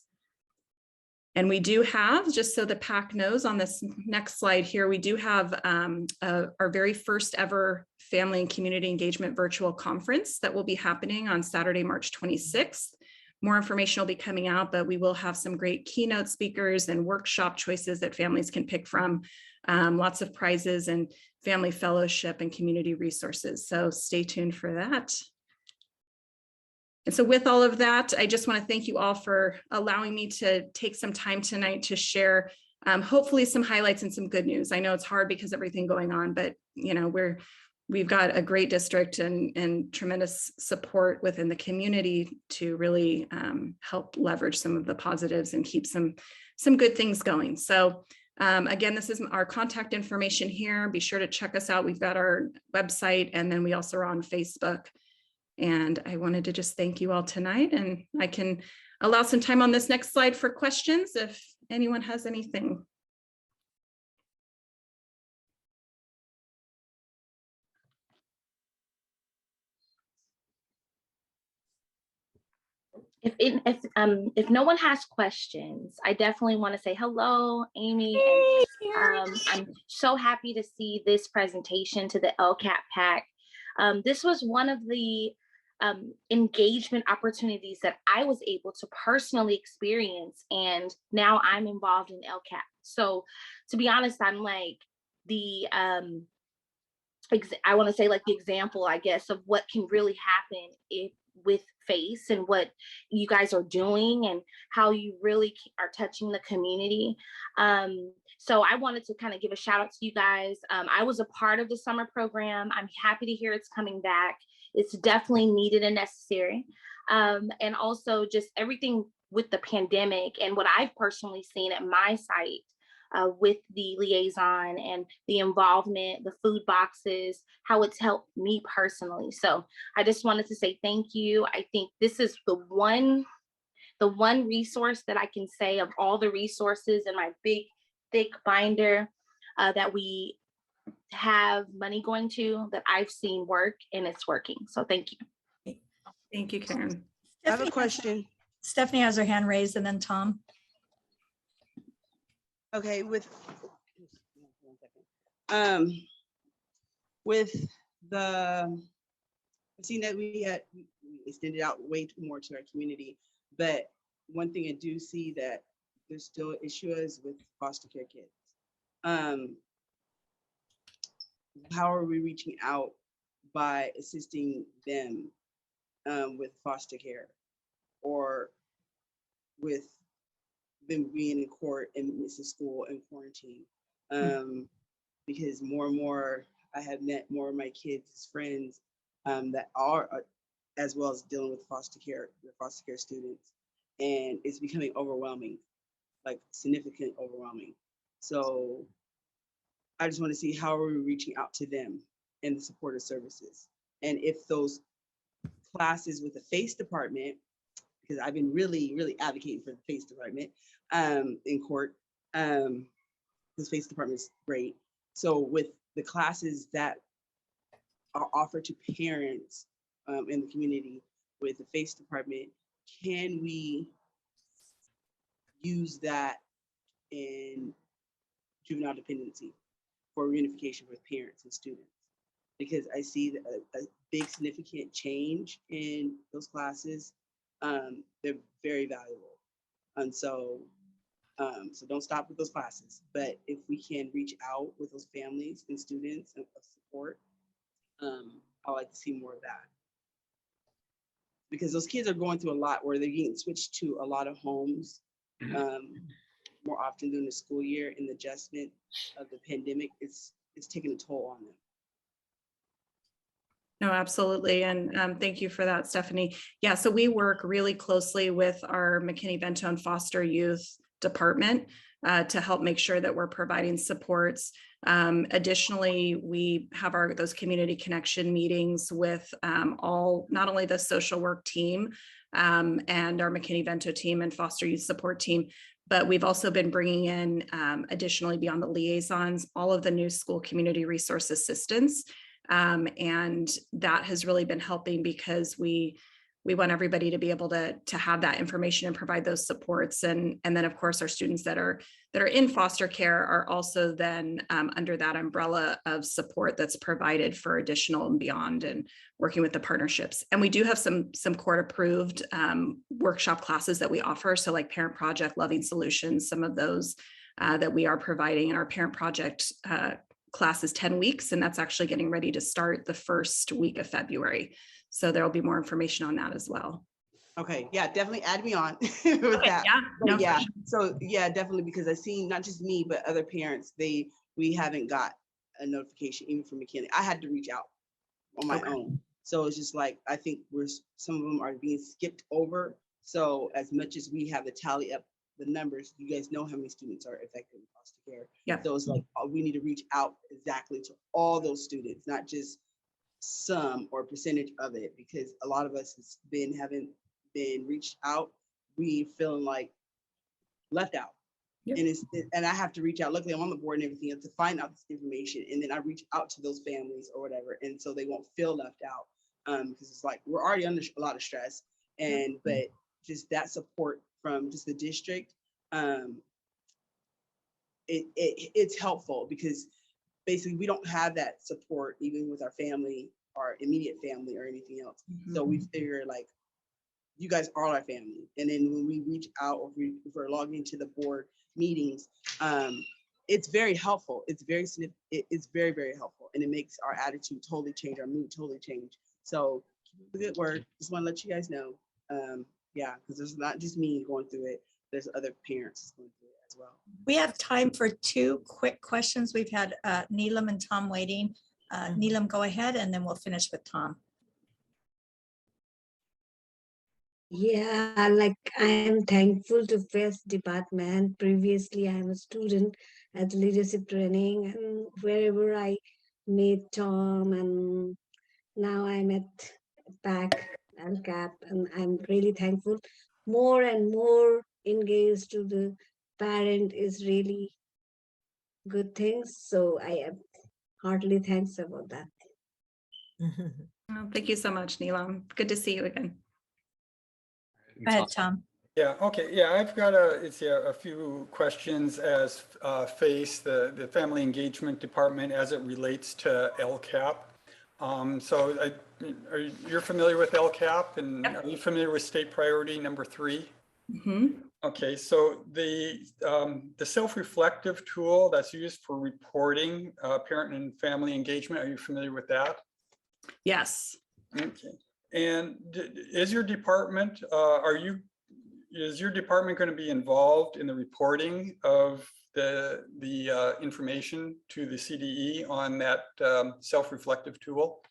And we do have, just so the PAC knows on this next slide here, we do have our very first ever family and community engagement virtual conference that will be happening on Saturday, March 26th. More information will be coming out, but we will have some great keynote speakers and workshop choices that families can pick from, lots of prizes and family fellowship and community resources. So stay tuned for that. And so with all of that, I just want to thank you all for allowing me to take some time tonight to share hopefully some highlights and some good news. I know it's hard because everything going on, but we've got a great district and tremendous support within the community to really help leverage some of the positives and keep some good things going. So again, this is our contact information here. Be sure to check us out. We've got our website, and then we also are on Facebook. And I wanted to just thank you all tonight, and I can allow some time on this next slide for questions if anyone has anything. If no one has questions, I definitely want to say hello, Amy. And, I'm so happy to see this presentation to the LCAT PAC. This was one of the engagement opportunities that I was able to personally experience. And now I'm involved in LCAP. So to be honest, I'm like the, I want to say like the example, I guess, of what can really happen with FACE and what you guys are doing and how you really are touching the community. So I wanted to kind of give a shout out to you guys. I was a part of the summer program. I'm happy to hear it's coming back. It's definitely needed and necessary. And also just everything with the pandemic and what I've personally seen at my site with the liaison and the involvement, the food boxes, how it's helped me personally. So I just wanted to say thank you. I think this is the one resource that I can say of all the resources in my big, thick binder that we have money going to, that I've seen work, and it's working. So thank you. Thank you, Karen. I have a question. Stephanie has her hand raised, and then Tom. Okay, with the, I've seen that we extended out way too more to our community, but one thing I do see that there's still issues with foster care kids. How are we reaching out by assisting them with foster care, or with them being in court and missing school and quarantine? Because more and more, I have met more of my kids' friends that are, as well as dealing with foster care students, and it's becoming overwhelming, like significant overwhelming. So I just want to see how are we reaching out to them and the supportive services, and if those classes with the FACE department, because I've been really advocating for the FACE department in court. This FACE department is great. So with the classes that are offered to parents in the community with the FACE department, can we use that in juvenile dependency for reunification with parents and students? Because I see a big significant change in those classes. They're very valuable. And so, so don't stop with those classes, but if we can reach out with those families and students of support, I like to see more of that. Because those kids are going through a lot where they're getting switched to a lot of homes more often during the school year, and the adjustment of the pandemic, it's taking a toll on them. No, absolutely. And thank you for that, Stephanie. Yeah, so we work really closely with our McKinney-Vento and Foster Youth Department to help make sure that we're providing supports. Additionally, we have those community connection meetings with not only the social work team and our McKinney-Vento team and foster youth support team, but we've also been bringing in, additionally beyond the liaisons, all of the new school community resource assistants. And that has really been helping because we want everybody to be able to have that information and provide those supports. And then of course, our students that are in foster care are also then under that umbrella of support that's provided for additional and beyond, and working with the partnerships. And we do have some court approved workshop classes that we offer. So like Parent Project, Loving Solutions, some of those that we are providing. And our Parent Project class is 10 weeks, and that's actually getting ready to start the first week of February. So there'll be more information on that as well. Okay, yeah, definitely add me on with Okay, that. yeah, no, Yeah, for sure. so yeah, definitely, because I've seen not just me, but other parents, we haven't got a notification even from McKinney. I had to reach out on my own. So it's just like, I think some of them are being skipped over. So as much as we have to tally up the numbers, you guys know how many students are affected in foster care. Yeah. So it's like, we need to reach out exactly to all those students, not just some or percentage of it, because a lot of us haven't been reached out. We feeling like left out. Yep. And I have to reach out. Luckily, I'm on the board and everything else to find out this information, and then I reach out to those families or whatever, and so they won't feel left out. Because it's like we're already under a lot of stress, and but just that support from just the district, it's helpful, because basically we don't have that support even with our family our immediate family or anything else. So we figure like, you guys are our family. And then when we reach out, or if we're logging into the board meetings, it's very helpful. It's very, very helpful. And it makes our attitude totally change, our mood totally change. So keep up the good work. Just want to let you guys know. Yeah, because there's not just me going through it. There's other parents going through it as well. We have time for 2 quick questions. We've had Neelam and Tom waiting. Neelam, go ahead, and then we'll finish with Tom. Yeah, like I am thankful to FES department. Previously, I am a student at leadership training, and wherever I meet Tom, and now I'm at PAC and CAP, and I'm really thankful. More and more engaged to the parent is really good things. So I am heartily thanks about that. Oh, thank you so much, Neelam. Good to see you again. Go ahead, Tom. Yeah, okay, yeah, I've got a few questions as FACE, the Family Engagement Department, as it relates to LCAP. So you're familiar with LCAP, and are you familiar with state priority number 3? Okay, so the self-reflective tool that's used for reporting parent and family engagement, are you familiar with that? Yes. Okay. And is your department, is your department going to be involved in the reporting of the information to the CDE on that self-reflective tool?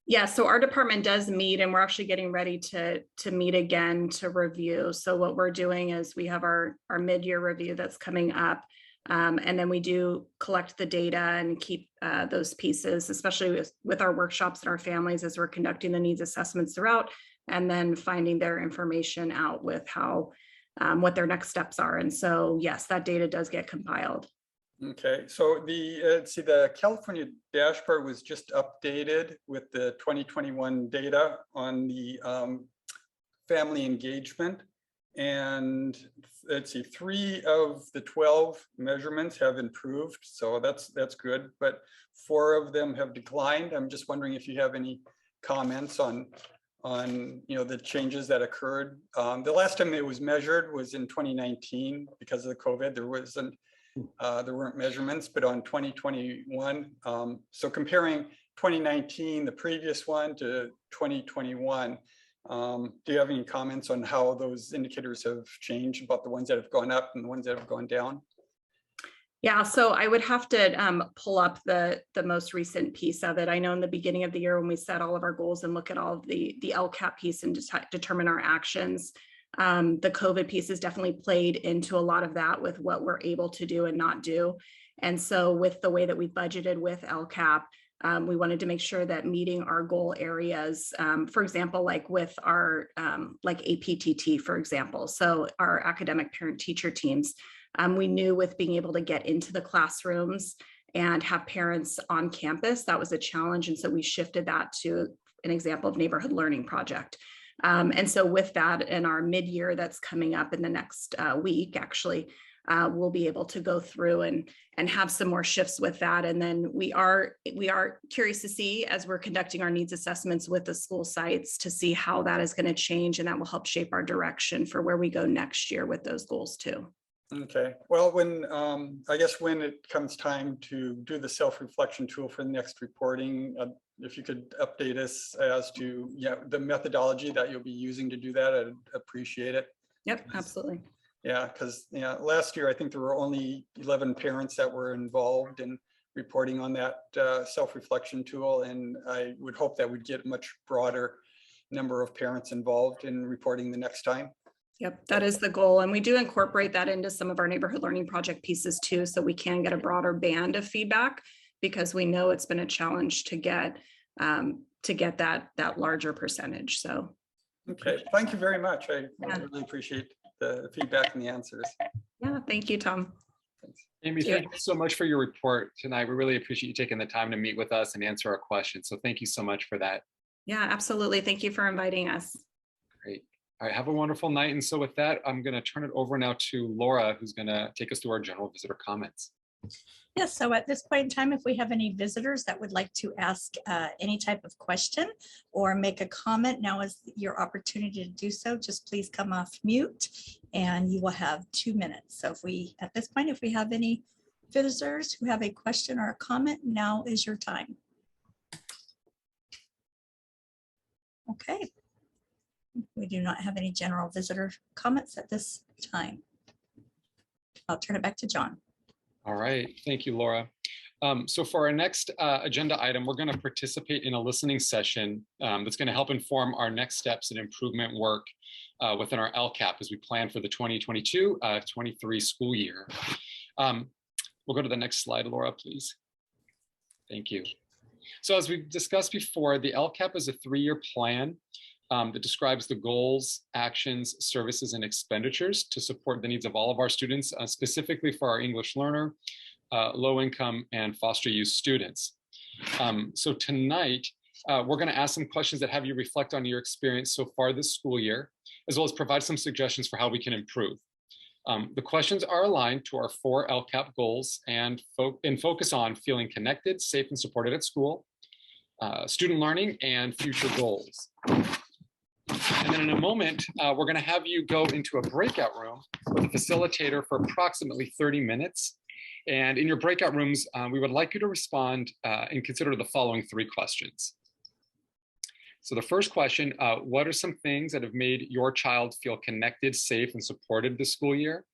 Yeah, so our department does meet, and we're actually getting ready to meet again to review. So what we're doing is we have our mid-year review that's coming up. And then we do collect the data and keep those pieces, especially with our workshops and our families as we're conducting the needs assessments throughout, and then finding their information out with how, what their next steps are. And so, yes, that data does get compiled. Okay, so the California dashboard was just updated with the 2021 data on the family engagement. And let's see, 3 of the 12 measurements have improved, so that's good, but 4 of them have declined. I'm just wondering if you have any comments on the changes that occurred. The last time it was measured was in 2019 because of the COVID. There weren't measurements, but on 2021. So comparing 2019, the previous one, to 2021. Do you have any comments on how those indicators have changed, about the ones that have gone up and the ones that have gone down? Yeah, so I would have to pull up the most recent piece of it. I know in the beginning of the year when we set all of our goals and look at all of the LCAP piece and determine our actions, the COVID piece has definitely played into a lot of that with what we're able to do and not do. And so with the way that we budgeted with LCAP, we wanted to make sure that meeting our goal areas, for example, like with our like APTT, for example, so our academic parent teacher teams, we knew with being able to get into the classrooms and have parents on campus, that was a challenge. And so we shifted that to an example of neighborhood learning project. And so with that, in our mid-year that's coming up in the next week, actually, we'll be able to go through and have some more shifts with that. And then we are curious to see, as we're conducting our needs assessments with the school sites, to see how that is going to change, and that will help shape our direction for where we go next year with those goals too. Okay, well, I guess when it comes time to do the self-reflection tool for the next reporting, if you could update us as to the methodology that you'll be using to do that, I'd appreciate it. Yep, absolutely. Yeah, because last year I think there were only 11 parents that were involved in reporting on that self-reflection tool, and I would hope that we'd get a much broader number of parents involved in reporting the next time. Yep, that is the goal. And we do incorporate that into some of our neighborhood learning project pieces too, so we can get a broader band of feedback, because we know it's been a challenge to get that larger percentage. So. Okay, thank you very much. I really appreciate the feedback and the answers. Yeah, thank you, Tom. Thanks. Amy, thank you so much for your report tonight. We really appreciate you taking the time to meet with us and answer our questions. So thank you so much for that. Yeah, absolutely. Thank you for inviting us. Great. All right, have a wonderful night. And so with that, I'm going to turn it over now to Laura, who's going to take us through our general visitor comments. Yes, so at this point in time, if we have any visitors that would like to ask any type of question or make a comment, now is your opportunity to do so. Just please come off mute and you will have 2 minutes. So at this point, if we have any visitors who have a question or a comment, now is your time. Okay. We do not have any general visitor comments at this time. I'll turn it back to John. All right, thank you, Laura. So for our next agenda item, we're going to participate in a listening session that's going to help inform our next steps in improvement work within our LCAP as we plan for the 2022-23 school year. We'll go to the next slide, Laura, please. Thank you. So as we've discussed before, the LCAP is a 3-year plan that describes the goals, actions, services, and expenditures to support the needs of all of our students, specifically for our English learner, low-income, and foster youth students. So tonight, we're going to ask some questions that have you reflect on your experience so far this school year, as well as provide some suggestions for how we can improve. The questions are aligned to our 4 LCAP goals and focus on feeling connected, safe, and supported at school, student learning, and future goals. And then in a moment, we're going to have you go into a breakout room with a facilitator for approximately 30 minutes. And in your breakout rooms, we would like you to respond and consider the following 3 questions. So the first question, what are some things that have made your child feel connected, safe, and supported this school year?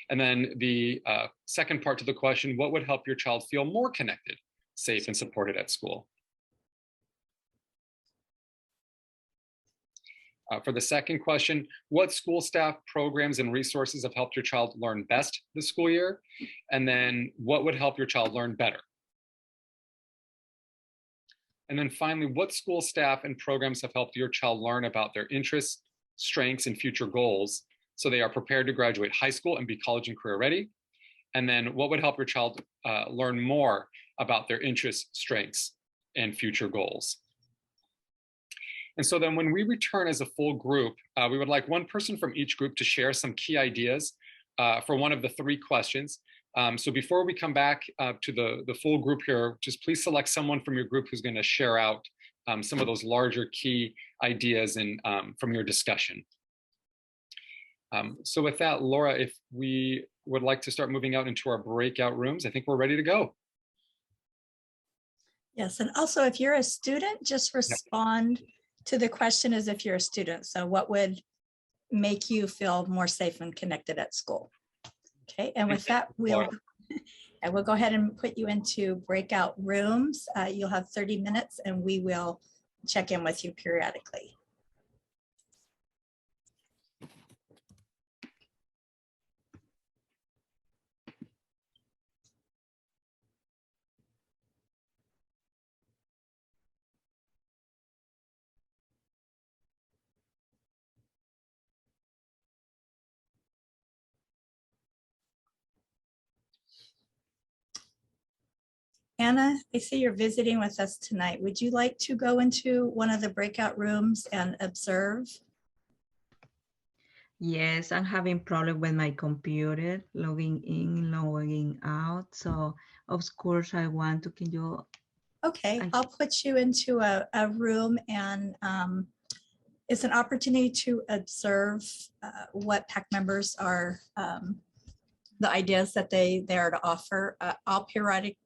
And then the second part to the question, what would help your child feel more connected, safe, and supported at school? For the second question, what school staff programs and resources have helped your child learn best this school year? And then what would help your child learn better? And then finally, what school staff and programs have helped your child learn about their interests, strengths, and future goals so they are prepared to graduate high school and be college and career ready? And then what would help your child learn more about their interests, strengths, and future goals? And so then when we return as a full group, we would like one person from each group to share some key ideas for one of the 3 questions. So before we come back to the full group here, just please select someone from your group who's going to share out some of those larger key ideas and from your discussion. So with that, Laura, if we would like to start moving out into our breakout rooms, I think we're ready to go. Yes, and also if you're a student, just respond to the question as if you're a student. So what would make you feel more safe and connected at school? Okay, and with that, I will go ahead and put you into breakout rooms. You'll have 30 minutes and we will check in with you periodically. Anna, I see you're visiting with us tonight. Would you like to go into one of the breakout rooms and observe? Yes, I'm having problem with my computer, logging in, logging out. So of course I want to, can you? Okay, I'll put you into a room and it's an opportunity to observe what PAC members are, the ideas that they are to offer. I'll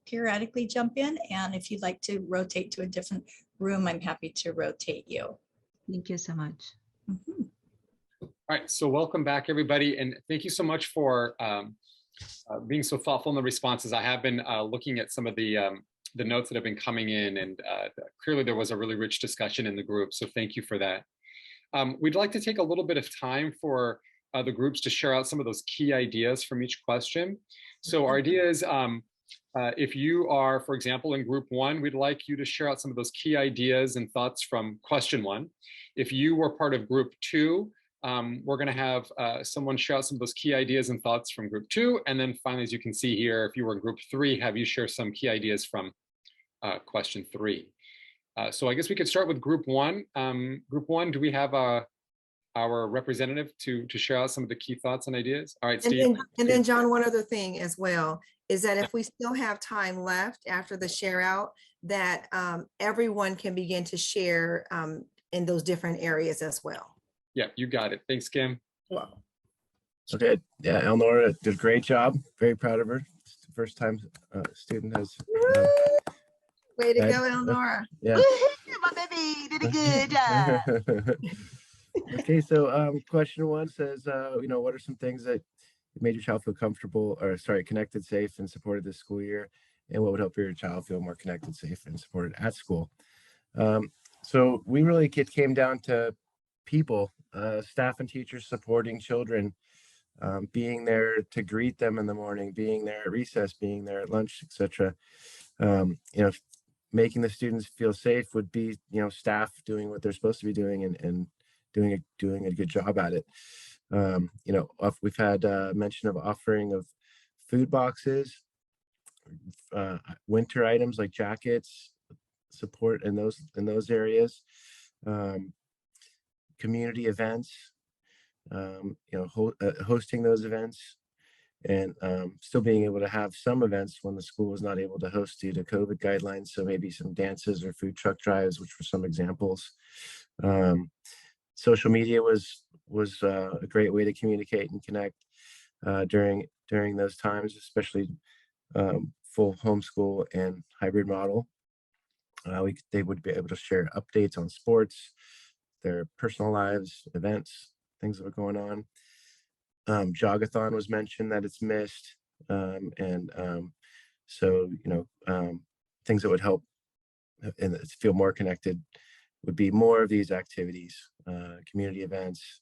periodically jump in, and if you'd like to rotate to a different room, I'm happy to rotate you. Thank you so much. Mm-hmm. All right, so welcome back, everybody, and thank you so much for being so thoughtful in the responses. I have been looking at some of the notes that have been coming in, and clearly there was a really rich discussion in the group, so thank you for that. We'd like to take a little bit of time for the groups to share out some of those key ideas from each question. So our idea is, if you are, for example, in group 1, we'd like you to share out some of those key ideas and thoughts from question 1. If you were part of group 2, we're going to have someone share out some of those key ideas and thoughts from group 2. And then finally, as you can see here, if you were in group 3, have you share some key ideas from question 3. So I guess we could start with group 1. Group 1, do we have our representative to share out some of the key thoughts and ideas. All right, And Steve. then John, one other thing as well, is that if we still have time left after the share out, that everyone can begin to share in those different areas as well. Yeah, you got it. Thanks, Kim. Well, Okay, yeah, Elnora did a great job. Very proud of her. It's the first time student has. way to Right. go, Elnora. Yeah. My baby did a good job. Okay, so question one says, what are some things that made your child feel comfortable, or sorry, connected, safe, and supported this school year, and what would help your child feel more connected, safe, and supported at school? So we really came down to people, staff and teachers supporting children, being there to greet them in the morning, being there at recess, being there at lunch, etc. Making the students feel safe would be, staff doing what they're supposed to be doing and doing a good job at it. We've had mention of offering of food boxes, winter items like jackets, support in those areas, community events, hosting those events, and still being able to have some events when the school was not able to host due to COVID guidelines. So maybe some dances or food truck drives, which were some examples. Social media was a great way to communicate and connect during those times, especially full homeschool and hybrid model. They would be able to share updates on sports, their personal lives, events, things that were going on. Jogathon was mentioned that it's missed, so things that would help and feel more connected would be more of these activities, community events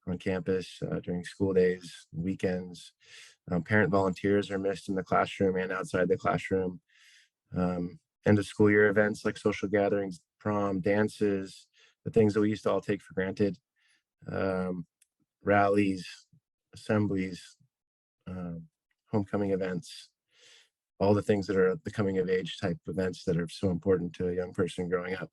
on campus during school days, weekends. Parent volunteers are missed in the classroom and outside the classroom. End of school year events like social gatherings, prom, dances, the things that we used to all take for granted, rallies, assemblies, homecoming events, all the things that are the coming of age type events that are so important to a young person growing up.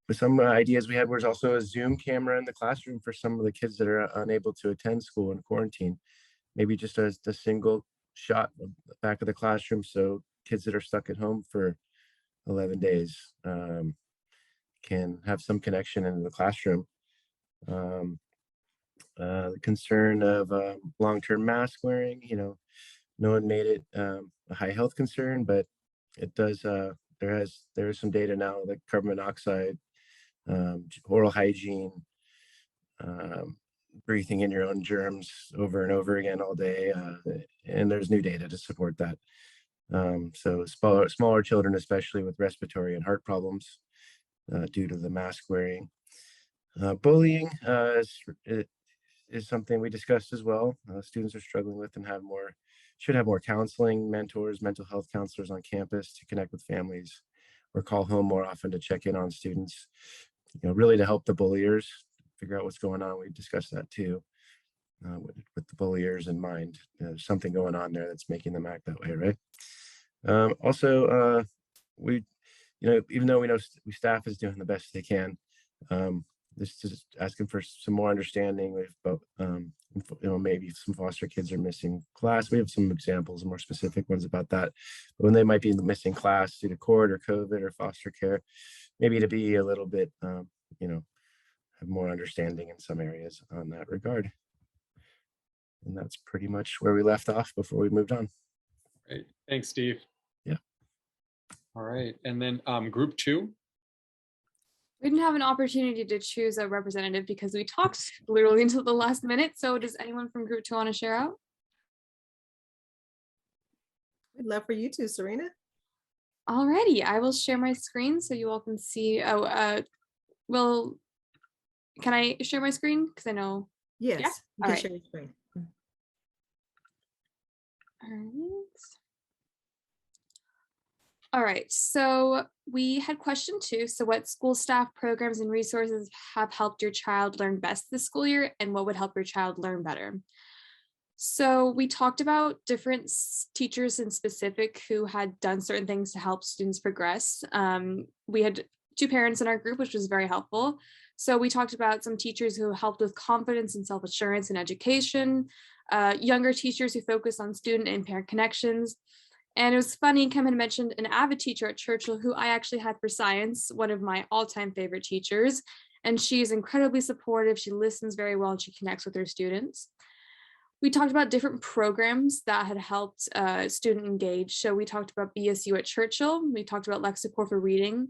But some ideas we had was also a Zoom camera in the classroom for some of the kids that are unable to attend school in quarantine. Maybe just a single shot of the back of the classroom, so kids that are stuck at home for 11 days can have some connection into the classroom. The concern of long-term mask wearing, no one made it a high health concern, but it does. There is some data now, like carbon monoxide, oral hygiene, breathing in your own germs over and over again all day, and there's new data to support that. So smaller children, especially with respiratory and heart problems due to the mask wearing. Bullying is something we discussed as well. Students are struggling with and should have more counseling, mentors, mental health counselors on campus to connect with families, or call home more often to check in on students, really to help the bulliers figure out what's going on. We discussed that too, with the bulliers in mind. There's something going on there that's making them act that way, right? Also, we, even though we know staff is doing the best they can, this is asking for some more understanding about, maybe some foster kids are missing class. We have some examples, more specific ones about that. But when they might be missing class due to court or COVID or foster care, maybe to be a little bit, have more understanding in some areas on that regard. And that's pretty much where we left off before we moved on. Great. Thanks, Steve. Yeah. All right. And then group 2. We didn't have an opportunity to choose a representative because we talked literally until the last minute. So does anyone from group 2 want to share out? We'd love for you to, Serena. Alrighty, I will share my screen so you all can see. Can I share my screen? Because I know. Yes, Yeah? you All can right. share your screen. All right, so we had question 2. So what school staff programs and resources have helped your child learn best this school year, and what would help your child learn better? So we talked about different teachers in specific who had done certain things to help students progress. We had two parents in our group, which was very helpful. So we talked about some teachers who helped with confidence and self-assurance in education, younger teachers who focus on student and parent connections. And it was funny, Kim had mentioned an AVID teacher at Churchill who I actually had for science, one of my all-time favorite teachers. And she's incredibly supportive. She listens very well and she connects with her students. We talked about different programs that had helped student engage. So we talked about BSU at Churchill. We talked about Lexicor for reading.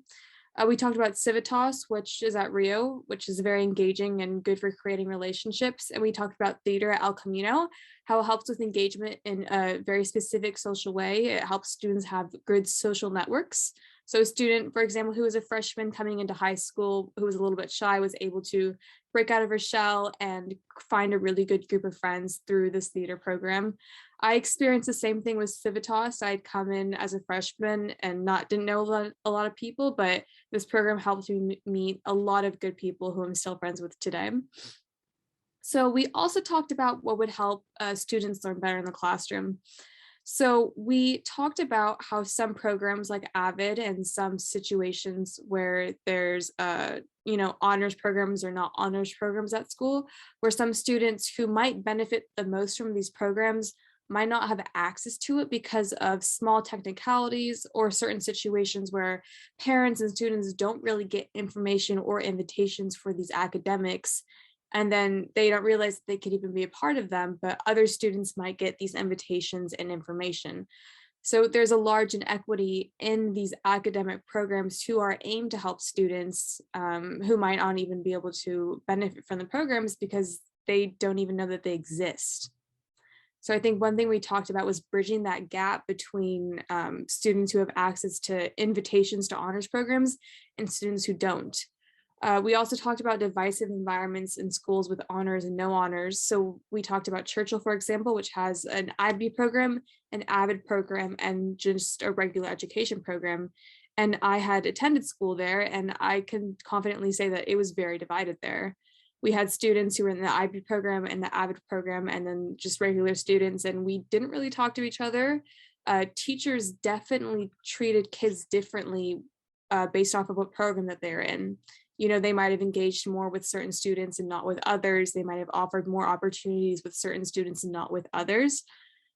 We talked about Civitas, which is at Rio, which is very engaging and good for creating relationships. And we talked about theater at El Camino, how it helps with engagement in a very specific social way. It helps students have good social networks. So a student, for example, who was a freshman coming into high school, who was a little bit shy, was able to break out of her shell and find a really good group of friends through this theater program. I experienced the same thing with Civitas. I'd come in as a freshman and didn't know a lot of people, but this program helped me meet a lot of good people who I'm still friends with today. So we also talked about what would help students learn better in the classroom. So we talked about how some programs like AVID and some situations where there's honors programs or not honors programs at school, where some students who might benefit the most from these programs might not have access to it because of small technicalities or certain situations where parents and students don't really get information or invitations for these academics. And then they don't realize that they could even be a part of them, but other students might get these invitations and information. So there's a large inequity in these academic programs who are aimed to help students who might not even be able to benefit from the programs because they don't even know that they exist. So I think one thing we talked about was bridging that gap between students who have access to invitations to honors programs and students who don't. We also talked about divisive environments in schools with honors and no honors. So we talked about Churchill, for example, which has an IB program, an AVID program, and just a regular education program. And I had attended school there, and I can confidently say that it was very divided there. We had students who were in the IB program and the AVID program, and then just regular students, and we didn't really talk to each other. Teachers definitely treated kids differently based off of what program that they're in. They might have engaged more with certain students and not with others. They might have offered more opportunities with certain students and not with others.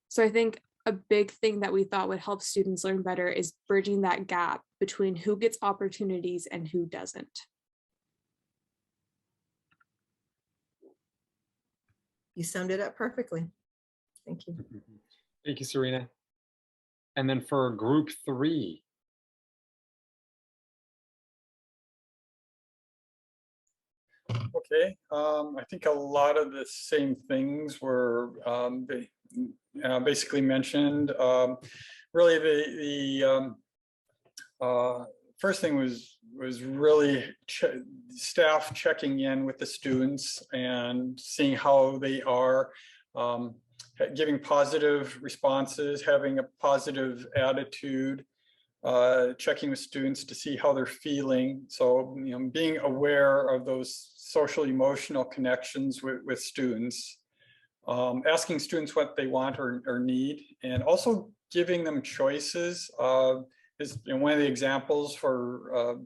So I think a big thing that we thought would help students learn better is bridging that gap between who gets opportunities and who doesn't. You summed it up perfectly. Thank you. Thank you, Serena. And then for group 3. Okay, I think a lot of the same things were basically mentioned. Really, the first thing was really staff checking in with the students and seeing how they are, giving positive responses, having a positive attitude, checking with students to see how they're feeling. So, being aware of those social emotional connections with students, asking students what they want or need, and also giving them choices. Is one of the examples for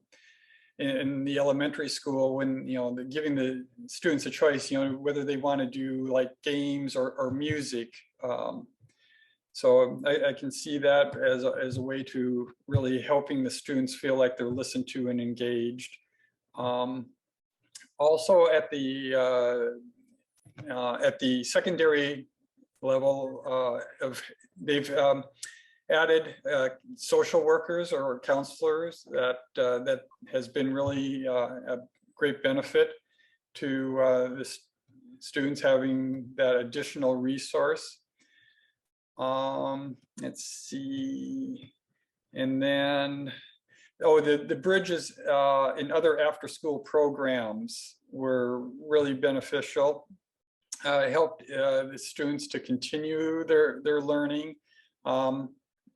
in the elementary school when giving the students a choice, whether they want to do like games or music. So I can see that as a way to really helping the students feel like they're listened to and engaged. Also at the secondary level they've added social workers or counselors that has been really a great benefit to the students having that additional resource. Let's see, and then, the bridges in other after-school programs were really beneficial. Helped the students to continue their learning,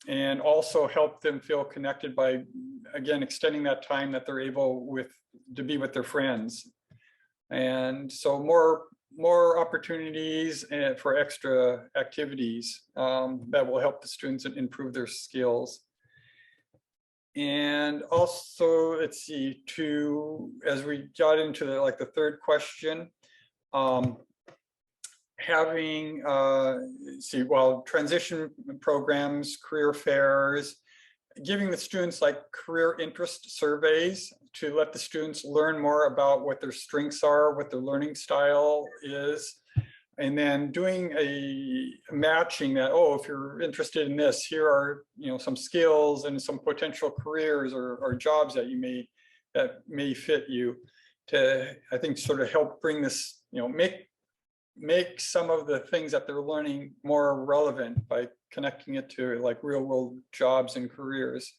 and also help them feel connected by, again, extending that time that they're able to be with their friends. And so more opportunities for extra activities that will help the students improve their skills. And also, let's see, as we got into the third question, having, transition programs, career fairs, giving the students like career interest surveys to let the students learn more about what their strengths are, what their learning style is, and then doing a matching that, oh, if you're interested in this, here are, some skills and some potential careers or jobs that may fit you, to, I think, sort of help bring this, make some of the things that they're learning more relevant by connecting it to like real world jobs and careers.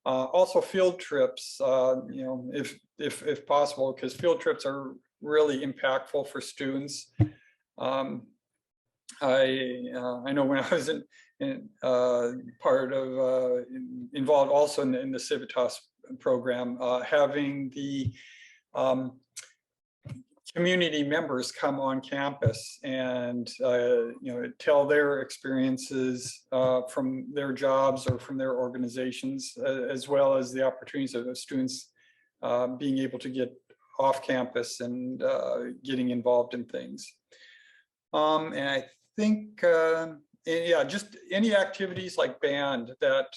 Also field trips, if possible, because field trips are really impactful for students. I know when I was involved also in the Civitas program, having the community members come on campus and tell their experiences from their jobs or from their organizations, as well as the opportunities of the students being able to get off campus and getting involved in things. And I think, just any activities like band that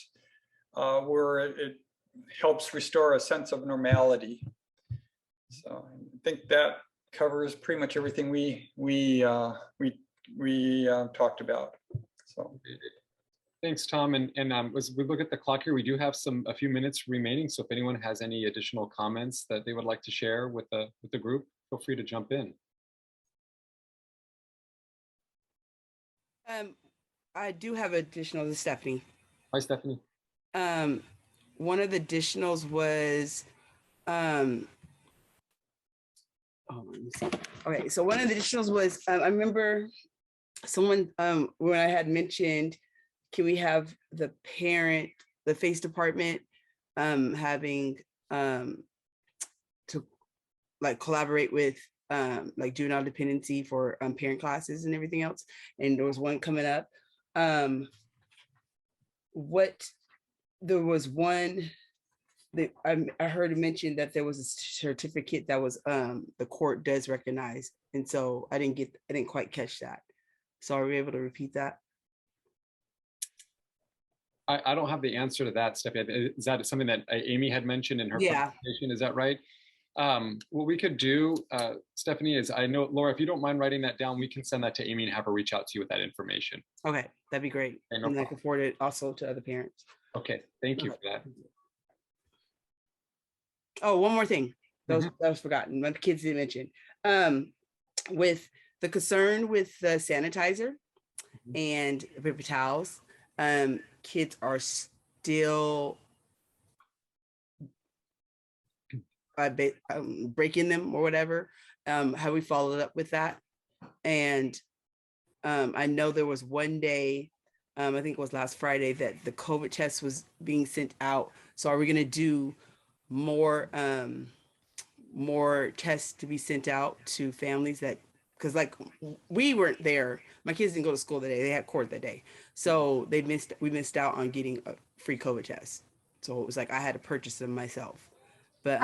where it helps restore a sense of normality. So I think that covers pretty much everything we talked about. So thanks, Tom. And as we look at the clock here, we do have a few minutes remaining. So if anyone has any additional comments that they would like to share with the group, feel free to jump in. I do have additional. This is Stephanie. Hi, Stephanie. One of the additionals was, let me see. Okay, so one of the additionals was, I remember someone, when I had mentioned, can we have the FACE department having to like collaborate with like juvenile dependency for parent classes and everything else. And there was one coming up. There was one that I heard it mentioned that there was a certificate that was the court does recognize. And so I didn't quite catch that. So are we able to repeat that? I don't have the answer to that, Stephanie. Is that something that Amy had mentioned in her presentation? Is that right? What we could do, Stephanie, is I know, Laura, if you don't mind writing that down, we can send that to Amy and have her reach out to you with that information. Okay, that'd be great. Okay, no and I can forward it also to other parents. Okay, thank you for that. Oh, one more thing that was forgotten. My kids didn't mention. With the concern with the sanitizer and paper towels, kids are still breaking them or whatever. Have we followed up with that? And I know there was one day, I think it was last Friday, that the COVID test was being sent out. So are we going to do more tests to be sent out to families that, because like we weren't there, my kids didn't go to school that day, they had court that day, so we missed out on getting a free COVID test. So it was like I had to purchase them myself. But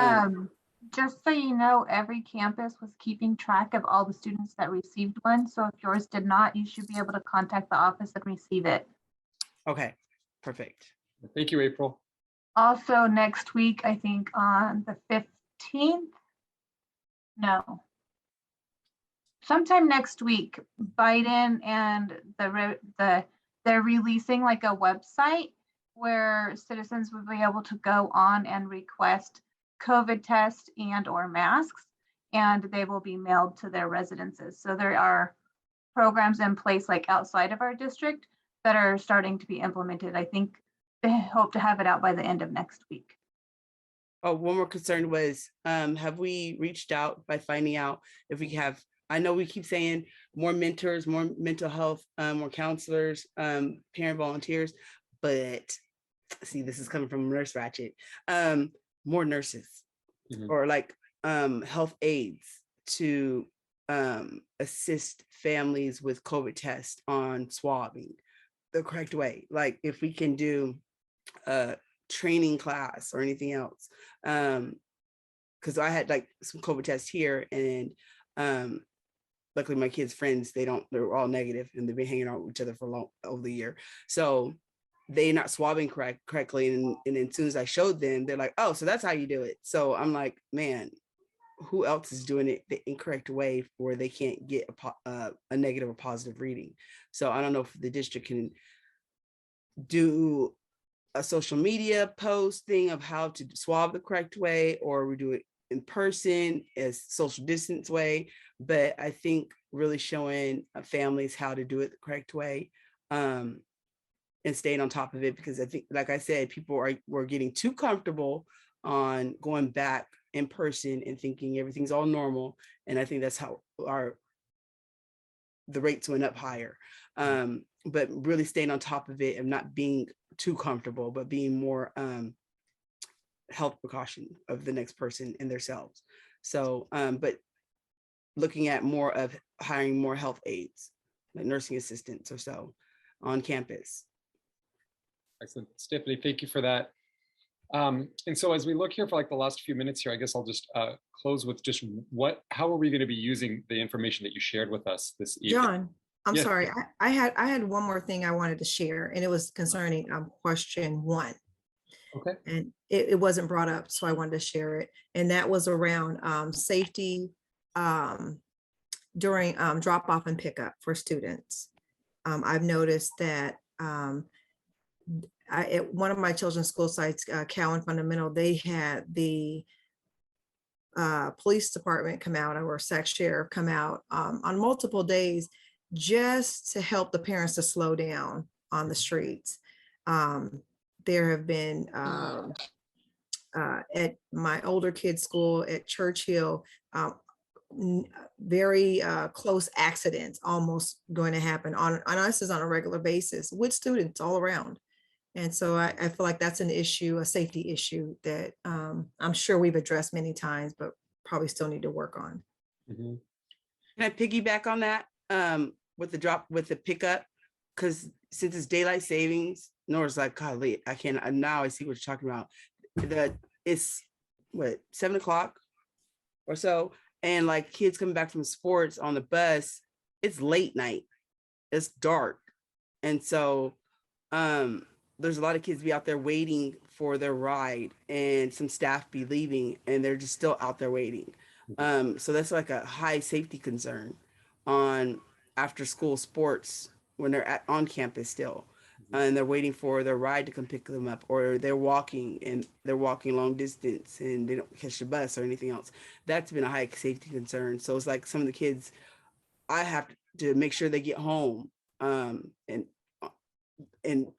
just so you know, every campus was keeping track of all the students that received one. So if yours did not, you should be able to contact the office and receive it. Okay, perfect. Thank you, April. Also next week, I think on the 15th, no, sometime next week, Biden and they're releasing like a website where citizens will be able to go on and request COVID tests and or masks, and they will be mailed to their residences. So there are programs in place like outside of our district that are starting to be implemented. I think they hope to have it out by the end of next week. Oh, one more concern was, have we reached out by finding out if we have, I know we keep saying more mentors, more mental health, more counselors, parent volunteers, but see, this is coming from Nurse Ratchet, more nurses or like health aides to assist families with COVID tests on swabbing the correct way. Like if we can do training class or anything else. Because I had like some COVID tests here, and luckily my kids' friends, they're all negative, and they've been hanging out with each other for over the year. So they're not swabbing correctly. And then as soon as I showed them, they're like, oh, so that's how you do it. So I'm like, man, who else is doing it the incorrect way where they can't get a negative or positive reading? So I don't know if the district can do a social media posting of how to swab the correct way, or we do it in person as social distance way. But I think really showing families how to do it the correct way, and staying on top of it, because I think, like I said, were getting too comfortable on going back in person and thinking everything's all normal. And I think that's how the rates went up higher. But really staying on top of it and not being too comfortable, but being more health precaution of the next person and themselves. So, but looking at more of hiring more health aides, like nursing assistants or so on campus. Excellent. Stephanie, thank you for that. And so as we look here for like the last few minutes here, I guess I'll just close with just how are we going to be using the information that you shared with us this evening? John, I'm Yes. sorry. I had one more thing I wanted to share, and it was concerning question 1. Okay. And it wasn't brought up, so I wanted to share it. And that was around safety during drop off and pickup for students. I've noticed that at one of my children's school sites, Cowan Fundamental, they had the police department come out, or SAC sheriff come out on multiple days just to help the parents to slow down on the streets. There have been at my older kids' school at Churchill, very close accidents almost going to happen on us on a regular basis with students all around. And so I feel like that's an issue, a safety issue that I'm sure we've addressed many times, but probably still need to work on. Mm-hmm. Can I piggyback on that with the pickup? Because since it's daylight savings, Nora's like, golly, I can't. Now I see what you're talking about. It's what, 7 o'clock or so, and like kids coming back from sports on the bus, it's late night, it's dark, and so there's a lot of kids be out there waiting for their ride, and some staff be leaving, and they're just still out there waiting. So that's like a high safety concern on after school sports when they're on campus still, and they're waiting for their ride to come pick them up, or they're walking long distance and they don't catch the bus or anything else. That's been a high safety concern. So it's like some of the kids, I have to make sure they get home and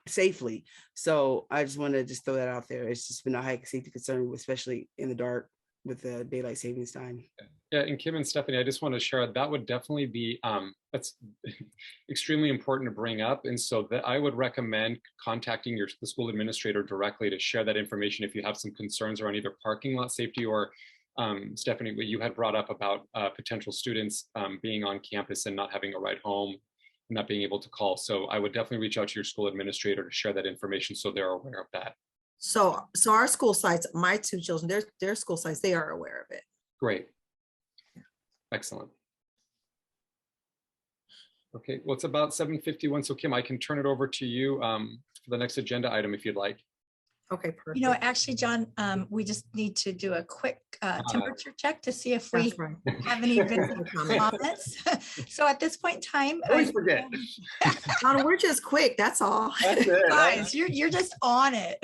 safely. So I just want to just throw that out there. It's just been a high safety concern, especially in the dark with the daylight savings time. Yeah, and Kim and Stephanie, I just want to share that would definitely be that's extremely important to bring up. And so that I would recommend contacting the school administrator directly to share that information if you have some concerns around either parking lot safety or Stephanie, what you had brought up about potential students being on campus and not having a ride home, not being able to call. So I would definitely reach out to your school administrator to share that information so they're aware of that. So our school sites, my 2 children, their school sites, they are aware of it. Great. Excellent. Okay, well, it's about 7:51. So Kim, I can turn it over to you for the next agenda item if you'd like. Okay, perfect. You know, actually, John, we just need to do a quick temperature check to see if we have any visitor comments. So at this point in time, always forget. John, we're just quick. That's all. That's it. Guys, you're just on it.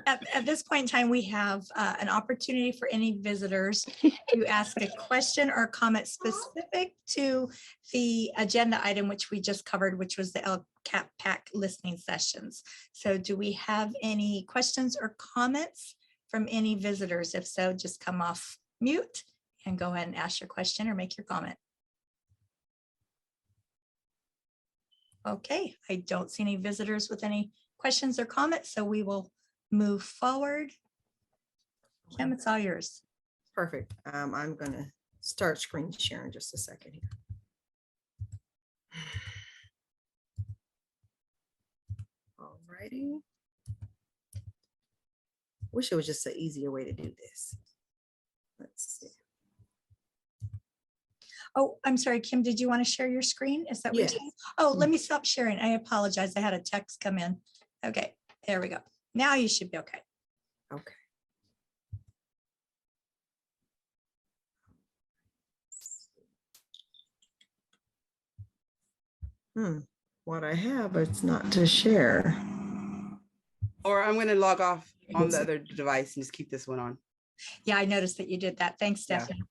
At this point in time, we have an opportunity for any visitors to ask a question or comment specific to the agenda item, which we just covered, which was the LCAP PAC listening sessions. So do we have any questions or comments from any visitors? If so, just come off mute and go ahead and ask your question or make your comment. Okay, I don't see any visitors with any questions or comments, so we will move forward. Kim, it's all yours. Perfect. I'm gonna start screen sharing just a second here. Alrighty. Wish it was just an easier way to do this. Let's see. Oh, I'm sorry, Kim, did you want to share your screen? Is that what you're Yes. saying? Oh, let me stop sharing. I apologize. I had a text come in. Okay, there we go. Now you should be okay. Okay. What I have, it's not to share. Or I'm gonna log off on the other device and just keep this one on. Yeah, I noticed that you did that. Thanks, Yeah. Stephanie.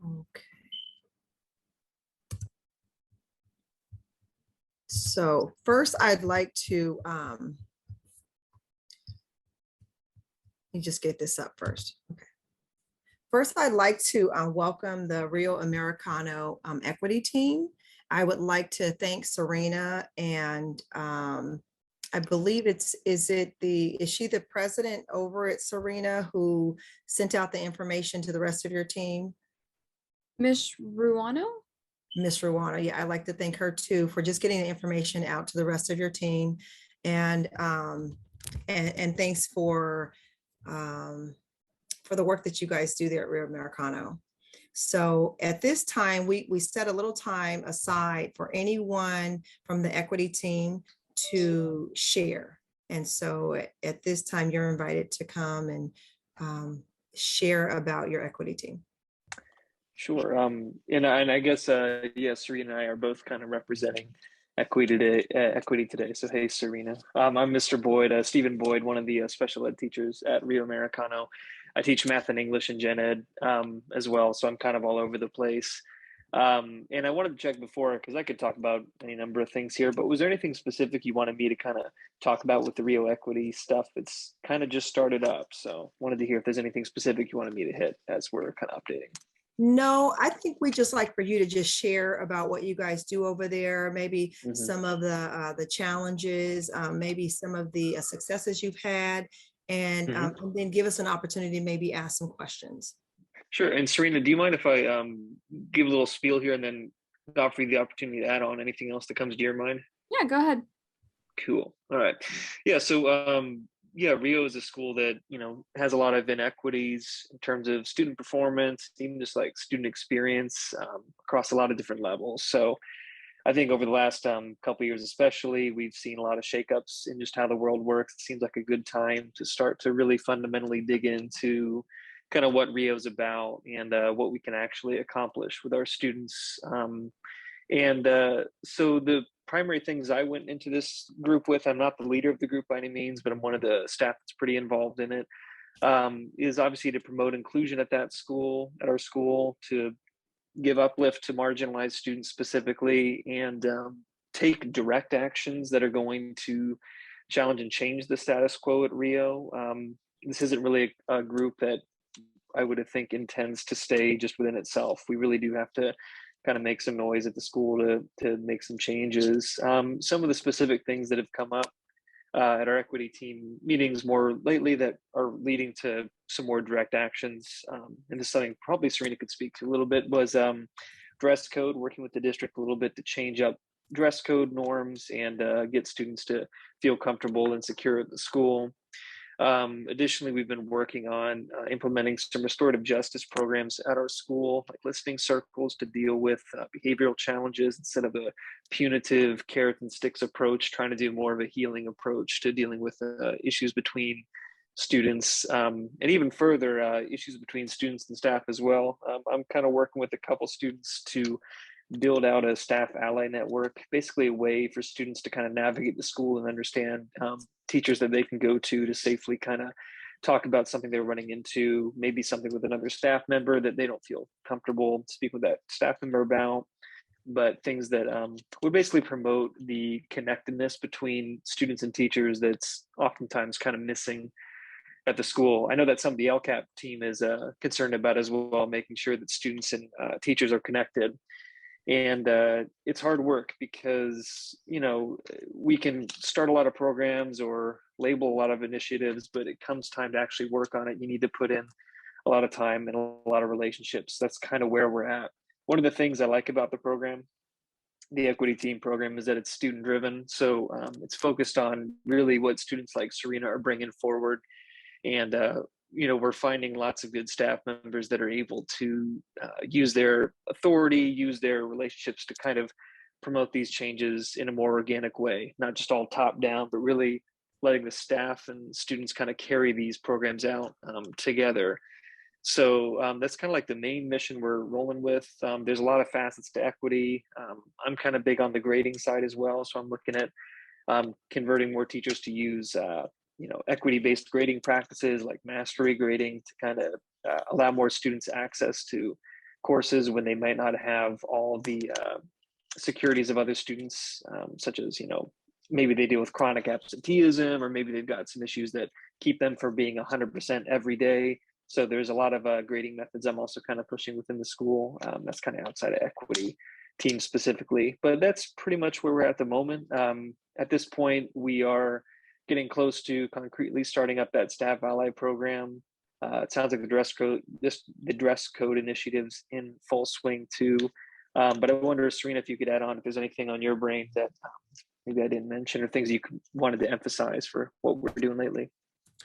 Okay. So first I'd like to, let me just get this up first. Okay. First, I'd like to welcome the Rio Americano equity team. I would like to thank Serena and I believe is she the president over at Serena who sent out the information to the rest of your team? Miss Ruano? Miss Ruano, yeah, I'd like to thank her too for just getting the information out to the rest of your team. And thanks for the work that you guys do there at Rio Americano. So at this time, we set a little time aside for anyone from the equity team to share. And so at this time, you're invited to come and share about your equity team. Sure. And I guess, yeah, Serena and I are both kind of representing equity today. So, hey, Serena. I'm Mr. Boyd, Stephen Boyd, one of the special ed teachers at Rio Americano. I teach math and English and gen ed as well. So I'm kind of all over the place. And I wanted to check before, because I could talk about any number of things here, but was there anything specific you wanted me to kind of talk about with the Rio equity stuff? It's kind of just started up. So wanted to hear if there's anything specific you wanted me to hit as we're kind of updating. No, I think we just like for you to just share about what you guys do over there, maybe some of the challenges, maybe some of the successes you've had, and then give us an opportunity to maybe ask some questions. Sure. And Serena, do you mind if I give a little spiel here and then offer you the opportunity to add on anything else that comes to your mind? Yeah, go ahead. Cool. All right. Yeah. So, yeah, Rio is a school that, you know, has a lot of inequities in terms of student performance, even just like student experience across a lot of different levels. So I think over the last couple of years, especially, we've seen a lot of shakeups in just how the world works. It seems like a good time to start to really fundamentally dig into kind of what Rio is about and what we can actually accomplish with our students. So the primary things I went into this group with, I'm not the leader of the group by any means, but I'm one of the staff that's pretty involved in it, is obviously to promote inclusion at that school, at our school, to give uplift to marginalized students specifically, and take direct actions that are going to challenge and change the status quo at Rio. This isn't really a group that I would think intends to stay just within itself. We really do have to kind of make some noise at the school to make some changes. Some of the specific things that have come up at our equity team meetings more lately that are leading to some more direct actions, and this is something probably Serena could speak to a little bit, was dress code, working with the district a little bit to change up dress code norms and get students to feel comfortable and secure at the school. Additionally, we've been working on implementing some restorative justice programs at our school, like listening circles to deal with behavioral challenges instead of a punitive carrot and sticks approach, trying to do more of a healing approach to dealing with issues between students, and even further issues between students and staff as well. I'm kind of working with a couple students to build out a staff ally network, basically a way for students to kind of navigate the school and understand teachers that they can go to safely kind of talk about something they're running into, maybe something with another staff member that they don't feel comfortable speaking with that staff member about, but things that would basically promote the connectedness between students and teachers that's oftentimes kind of missing at the school. I know that some of the LCAP team is concerned about as well, making sure that students and teachers are connected. And it's hard work because, you know, we can start a lot of programs or label a lot of initiatives, but it comes time to actually work on it. You need to put in a lot of time and a lot of relationships. That's kind of where we're at. One of the things I like about the program the equity team program is that it's student driven. So it's focused on really what students like Serena are bringing forward. And, we're finding lots of good staff members that are able to use their authority, use their relationships to kind of promote these changes in a more organic way, not just all top down, but really letting the staff and students kind of carry these programs out together. So that's kind of like the main mission we're rolling with. There's a lot of facets to equity. I'm kind of big on the grading side as well. So I'm looking at converting more teachers to use, equity-based grading practices like mastery grading to kind of allow more students access to courses when they might not have all the securities of other students, such as, maybe they deal with chronic absenteeism, or maybe they've got some issues that keep them from being 100% every day. So there's a lot of grading methods I'm also kind of pushing within the school. That's kind of outside of equity team specifically, but that's pretty much where we're at the moment. At this point, we are getting close to concretely starting up that staff ally program. It sounds like the dress code initiatives in full swing too. But I wonder, Serena, if you could add on if there's anything on your brain that maybe I didn't mention, or things you wanted to emphasize for what we're doing lately.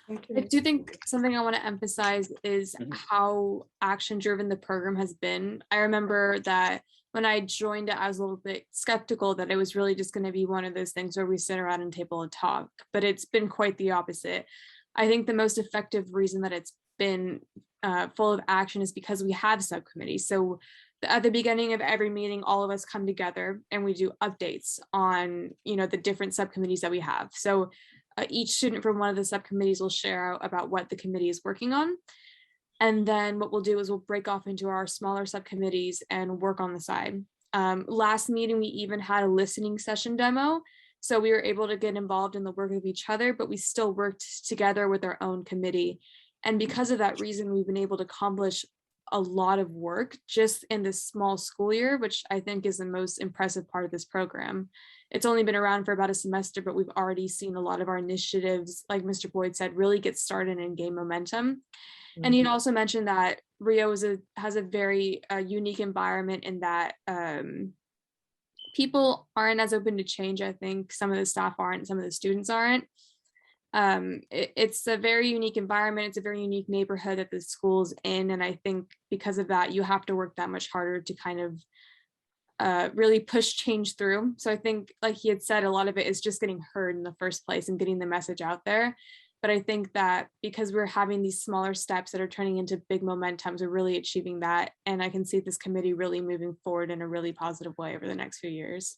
I do think something I want to emphasize is how action driven the program has been. I remember that when I joined it, I was a little bit skeptical that it was really just going to be one of those things where we sit around and table and talk, but it's been quite the opposite. I think the most effective reason that it's been full of action is because we have subcommittees. So at the beginning of every meeting, all of us come together and we do updates on, the different subcommittees that we have. So each student from one of the subcommittees will share out about what the committee is working on. And then what we'll do is we'll break off into our smaller subcommittees and work on the side. Last meeting, we even had a listening session demo. So we were able to get involved in the work of each other, but we still worked together with our own committee. And because of that reason, we've been able to accomplish a lot of work just in this small school year, which I think is the most impressive part of this program. It's only been around for about a semester, but we've already seen a lot of our initiatives, like Mr. Boyd said, really get started and gain momentum. And he also mentioned that Rio has a very unique environment in that people aren't as open to change. I think some of the staff aren't, some of the students aren't. It's a very unique environment. It's a very unique neighborhood that the school's in. And I think because of that, you have to work that much harder to kind of really push change through. So I think, like he had said, a lot of it is just getting heard in the first place and getting the message out there. But I think that because we're having these smaller steps that are turning into big momentums, we're really achieving that. And I can see this committee really moving forward in a really positive way over the next few years.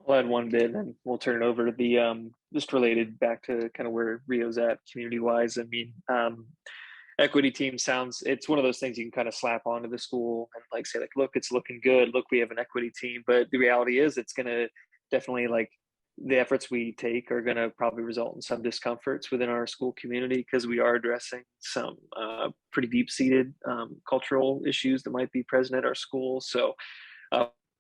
I'll add one bit and we'll turn it over to the, just related back to kind of where Rio's at community-wise. I mean, equity team it's one of those things you can kind of slap onto the school and like say like, look, it's looking good. Look, we have an equity team. But the reality is it's going to definitely, like, the efforts we take are going to probably result in some discomforts within our school community because we are addressing some pretty deep-seated cultural issues that might be present at our school. So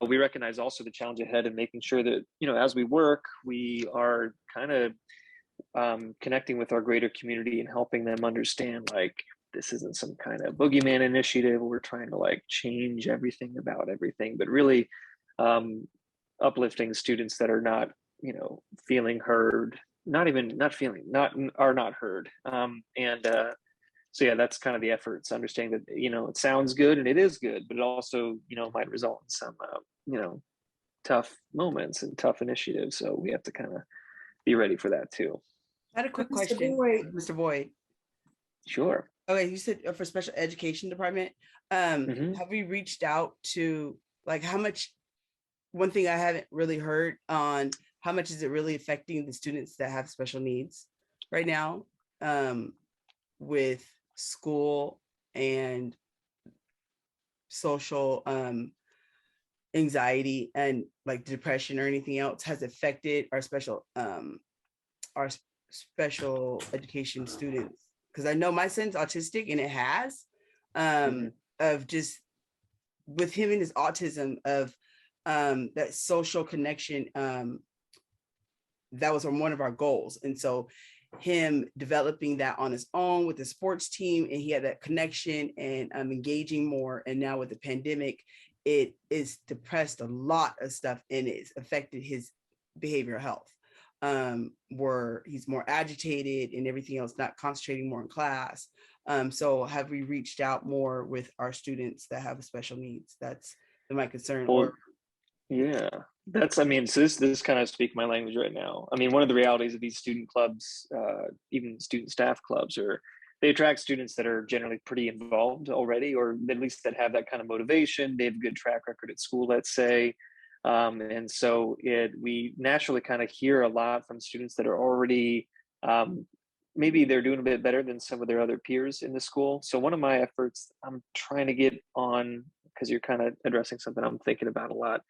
we recognize also the challenge ahead and making sure that, as we work, we are kind of connecting with our greater community and helping them understand, like, this isn't some kind of boogeyman initiative. We're trying to like change everything about everything, but really uplifting students that are not, feeling heard, are not heard. So yeah, that's kind of the efforts, understanding that, it sounds good and it is good, but it also, might result in some, tough moments and tough initiatives. So we have to kind of be ready for that too. I had a quick Mr. question, Boyd. Mr. Boyd. Sure. Okay, you said for special education department, have we reached out to, like, how much, one thing I haven't really heard on, how much is it really affecting the students that have special needs right now with school and social anxiety and like depression or anything else has affected our special education students? Because I know my son's autistic and it has of just with him and his autism of that social connection. That was one of our goals. And so him developing that on his own with the sports team, and he had that connection and engaging more. And now with the pandemic, it is depressed a lot of stuff and it's affected his behavioral health. Where he's more agitated and everything else, not concentrating more in class. So have we reached out more with our students that have special needs? That's my concern. Well, yeah, I mean, so this kind of speak my language right now. I mean, one of the realities of these student clubs, even student staff clubs, they attract students that are generally pretty involved already, or at least that have that kind of motivation. They have a good track record at school, let's say. And so we naturally kind of hear a lot from students that are already, maybe they're doing a bit better than some of their other peers in the school. So one of my efforts I'm trying to get on, because you're kind of addressing something I'm thinking about a lot,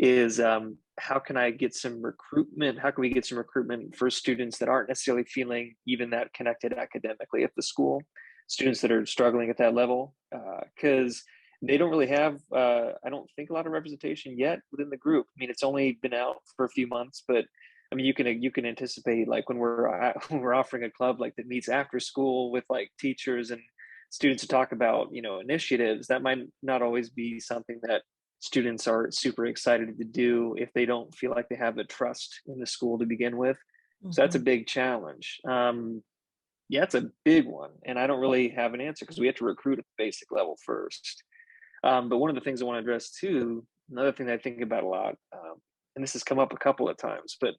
is how can I get some recruitment? How can we get some recruitment for students that aren't necessarily feeling even that connected academically at the school, students that are struggling at that level? Because they don't really have, I don't think, a lot of representation yet within the group. I mean, it's only been out for a few months, but I mean, you can anticipate, like, when we're offering a club like that meets after school with like teachers and students to talk about, initiatives, that might not always be something that students are super excited to do if they don't feel like they have the trust in the school to begin with. So that's a big challenge. Yeah, it's a big one. And I don't really have an answer because we have to recruit at the basic level first. But one of the things I want to address too, another thing that I think about a lot, and this has come up a couple of times, but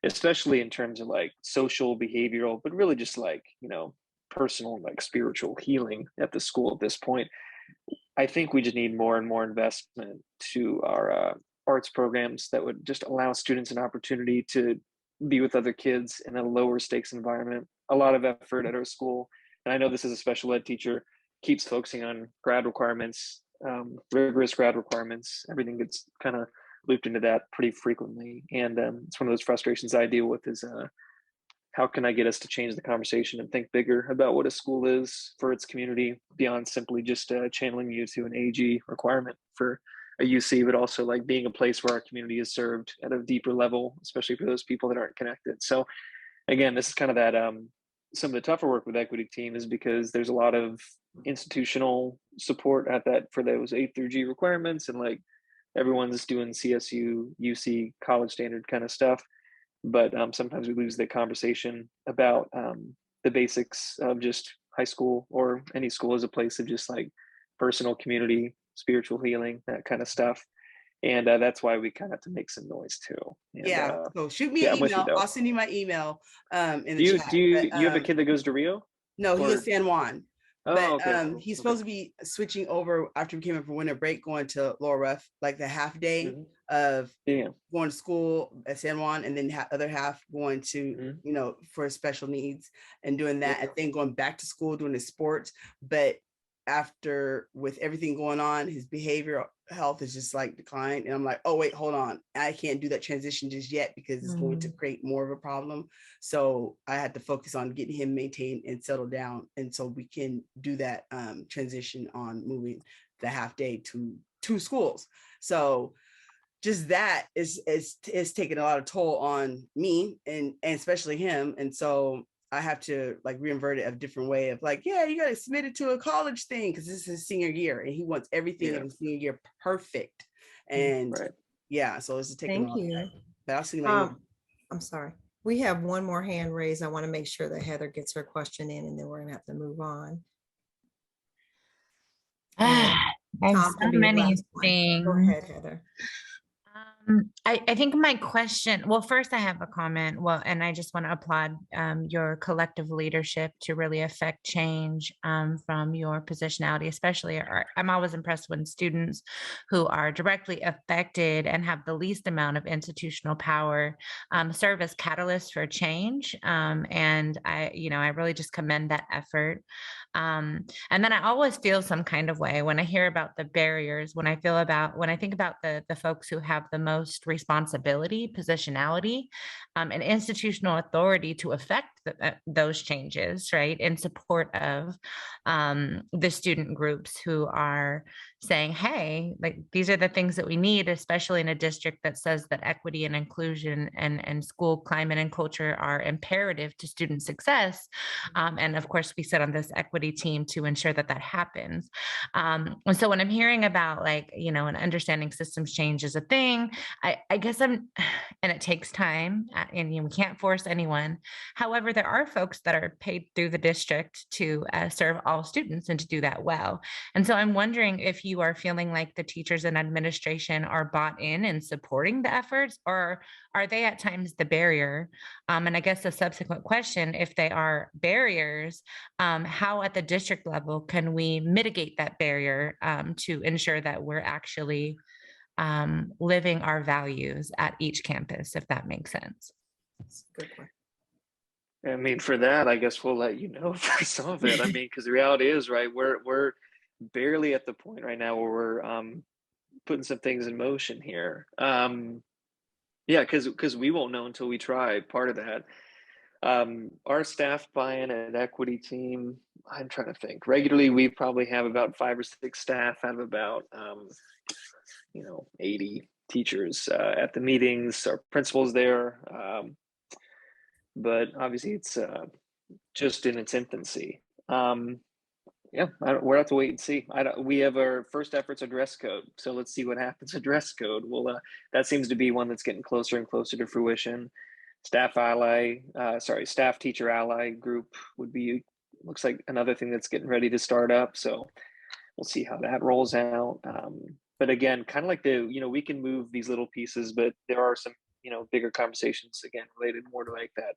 especially in terms of like social, behavioral, but really just like, personal, like spiritual healing at the school at this point. I think we just need more and more investment to our arts programs that would just allow students an opportunity to be with other kids in a lower stakes environment. A lot of effort at our school, and I know this as a special ed teacher, keeps focusing on grad requirements, rigorous grad requirements. Everything gets kind of looped into that pretty frequently. And it's one of those frustrations I deal with is how can I get us to change the conversation and think bigger about what a school is for its community beyond simply just channeling you to an AG requirement for a UC, but also like being a place where our community is served at a deeper level, especially for those people that aren't connected. So again, this is kind of that some of the tougher work with equity team is because there's a lot of institutional support at that for those A through G requirements, and like everyone's doing CSU, UC, college standard kind of stuff. But sometimes we lose the conversation about the basics of just high school or any school as a place of just like personal community, spiritual healing, that kind of stuff. And that's why we kind of have to make some noise too. And, so shoot me an email. I'll send you my email in the chat. Do you have a kid that goes to Rio? No, he's in San Juan. But okay. He's supposed to be switching over after we came in for winter break, going to Laurel Rough, like the half day of going to school at San Juan, and then other half going to, for special needs and doing that, and then going back to school doing his sports. But after, with everything going on, his behavioral health is just like declined. And I'm like, oh, wait, hold on. I can't do that transition just yet because it's going to create more of a problem. So I had to focus on getting him maintained and settled down. And so we can do that transition on moving the half day to 2 schools. So just that is taking a lot of toll on me and especially him. And so I have to like reinvert it a different way of like, yeah, you got to submit it to a college thing because this is his senior year and he wants everything in his senior year perfect. And so this is taking Thank you. But I'll see you I'm sorry. We have one more hand raised. I want to make sure that Heather gets her question in and then we're gonna have to move on. There's so many things. Go ahead, Heather. I think my question, well, first I have a comment. Well, and I just want to applaud your collective leadership to really affect change from your positionality, especially I'm always impressed when students who are directly affected and have the least amount of institutional power serve as catalysts for change. And I really just commend that effort. And then I always feel some kind of way when I hear about the barriers, when I think about the folks who have the most responsibility, positionality, and institutional authority to affect those changes, right, in support of the student groups who are saying, hey, like these are the things that we need, especially in a district that says that equity and inclusion and school climate and culture are imperative to student success. And of course, we sit on this equity team to ensure that that happens. And so when I'm hearing about like, you know, and understanding systems change is a thing, I guess and it takes time and we can't force anyone. However, there are folks that are paid through the district to serve all students and to do that well. And so I'm wondering if you are feeling like the teachers and administration are bought in supporting the efforts, or are they at times the barrier? And I guess a subsequent question, if they are barriers, how at the district level can we mitigate that barrier to ensure that we're actually living our values at each campus, if that makes sense? Good question. I mean, for that, I guess we'll let you know for some of it. I mean, because the reality is, right, we're barely at the point right now where we're putting some things in motion here. Yeah, because we won't know until we try. Part of that, our staff buy-in and equity team, I'm trying to think. Regularly, we probably have about 5 or 6 staff out of about 80 teachers at the meetings. Our principals there. But obviously it's just in its infancy. Yeah, we'll have to wait and see. We have our first efforts on dress code, so let's see what happens with dress code. Well, that seems to be one that's getting closer and closer to fruition. Staff teacher ally group would be, looks like another thing that's getting ready to start up. So we'll see how that rolls out. But again, kind of like we can move these little pieces, but there are some bigger conversations again related more to like that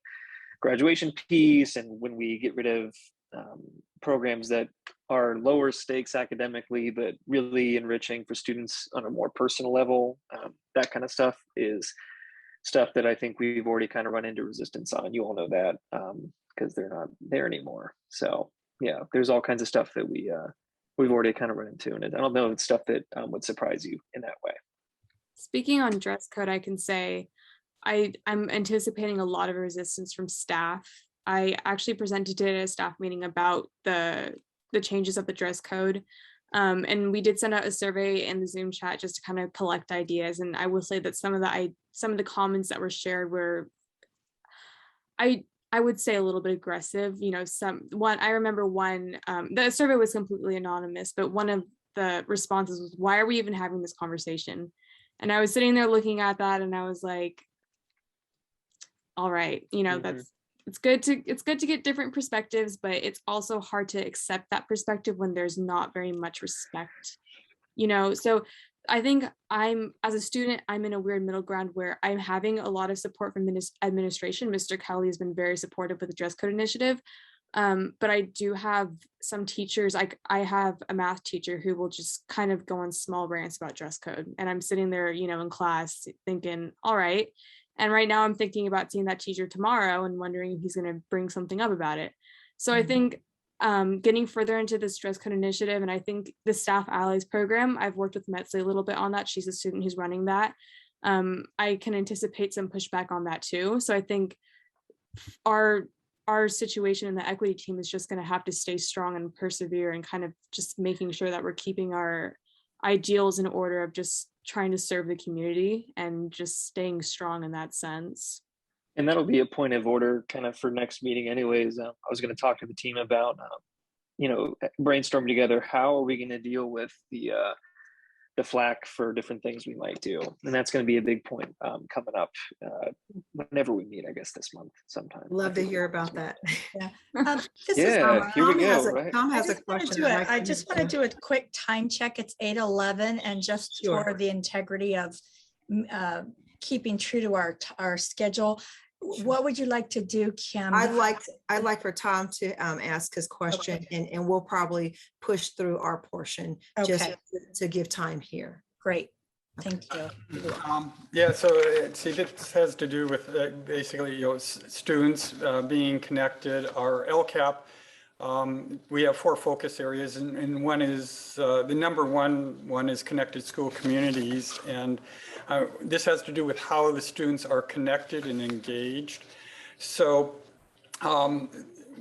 graduation piece, and when we get rid of programs that are lower stakes academically but really enriching for students on a more personal level, that kind of stuff is stuff that I think we've already kind of run into resistance on. You all know that because they're not there anymore. So yeah, there's all kinds of stuff that we've already kind of run into, and I don't know if it's stuff that would surprise you in that way. Speaking on dress code, I can say I'm anticipating a lot of resistance from staff. I actually presented at a staff meeting about the changes of the dress code. And we did send out a survey in the Zoom chat just to kind of collect ideas. And I will say that some of the comments that were shared were, I would say, a little bit aggressive. I remember one, the survey was completely anonymous, but one of the responses was, why are we even having this conversation? And I was sitting there looking at that and I was like, all right, it's good to get different perspectives, but it's also hard to accept that perspective when there's not very much respect, so I think as a student, I'm in a weird middle ground where I'm having a lot of support from administration. Mr. Kelly has been very supportive with the dress code initiative. But I do have some teachers, I have a math teacher who will just kind of go on small rants about dress code. And I'm sitting there, in class thinking, all right. And right now I'm thinking about seeing that teacher tomorrow and wondering if he's going to bring something up about it. So I think getting further into this dress code initiative, and I think the Staff Allies program, I've worked with Metzley a little bit on that. She's a student who's running that. I can anticipate some pushback on that too. So I think our situation in the equity team is just going to have to stay strong and persevere and kind of just making sure that we're keeping our ideals in order of just trying to serve the community and just staying strong in that sense. And that'll be a point of order kind of for next meeting anyways. I was going to talk to the team about, brainstorm together, how are we going to deal with the flack for different things we might do. And that's going to be a big point coming up whenever we meet, I guess this month sometime. Love to hear about that. Yeah. Here we go. Right? Tom has a question. I just want to do a quick time check. It's 8:11, and just for the integrity of keeping true to our schedule, what would you like to do, Kim? I'd like for Tom to ask his question, and we'll probably push through our portion just to give time here. Great. Thank you. Yeah, so see, this has to do with basically, students being connected. Our LCAP, we have 4 focus areas, and one is, the number one is connected school communities. And this has to do with how the students are connected and engaged. So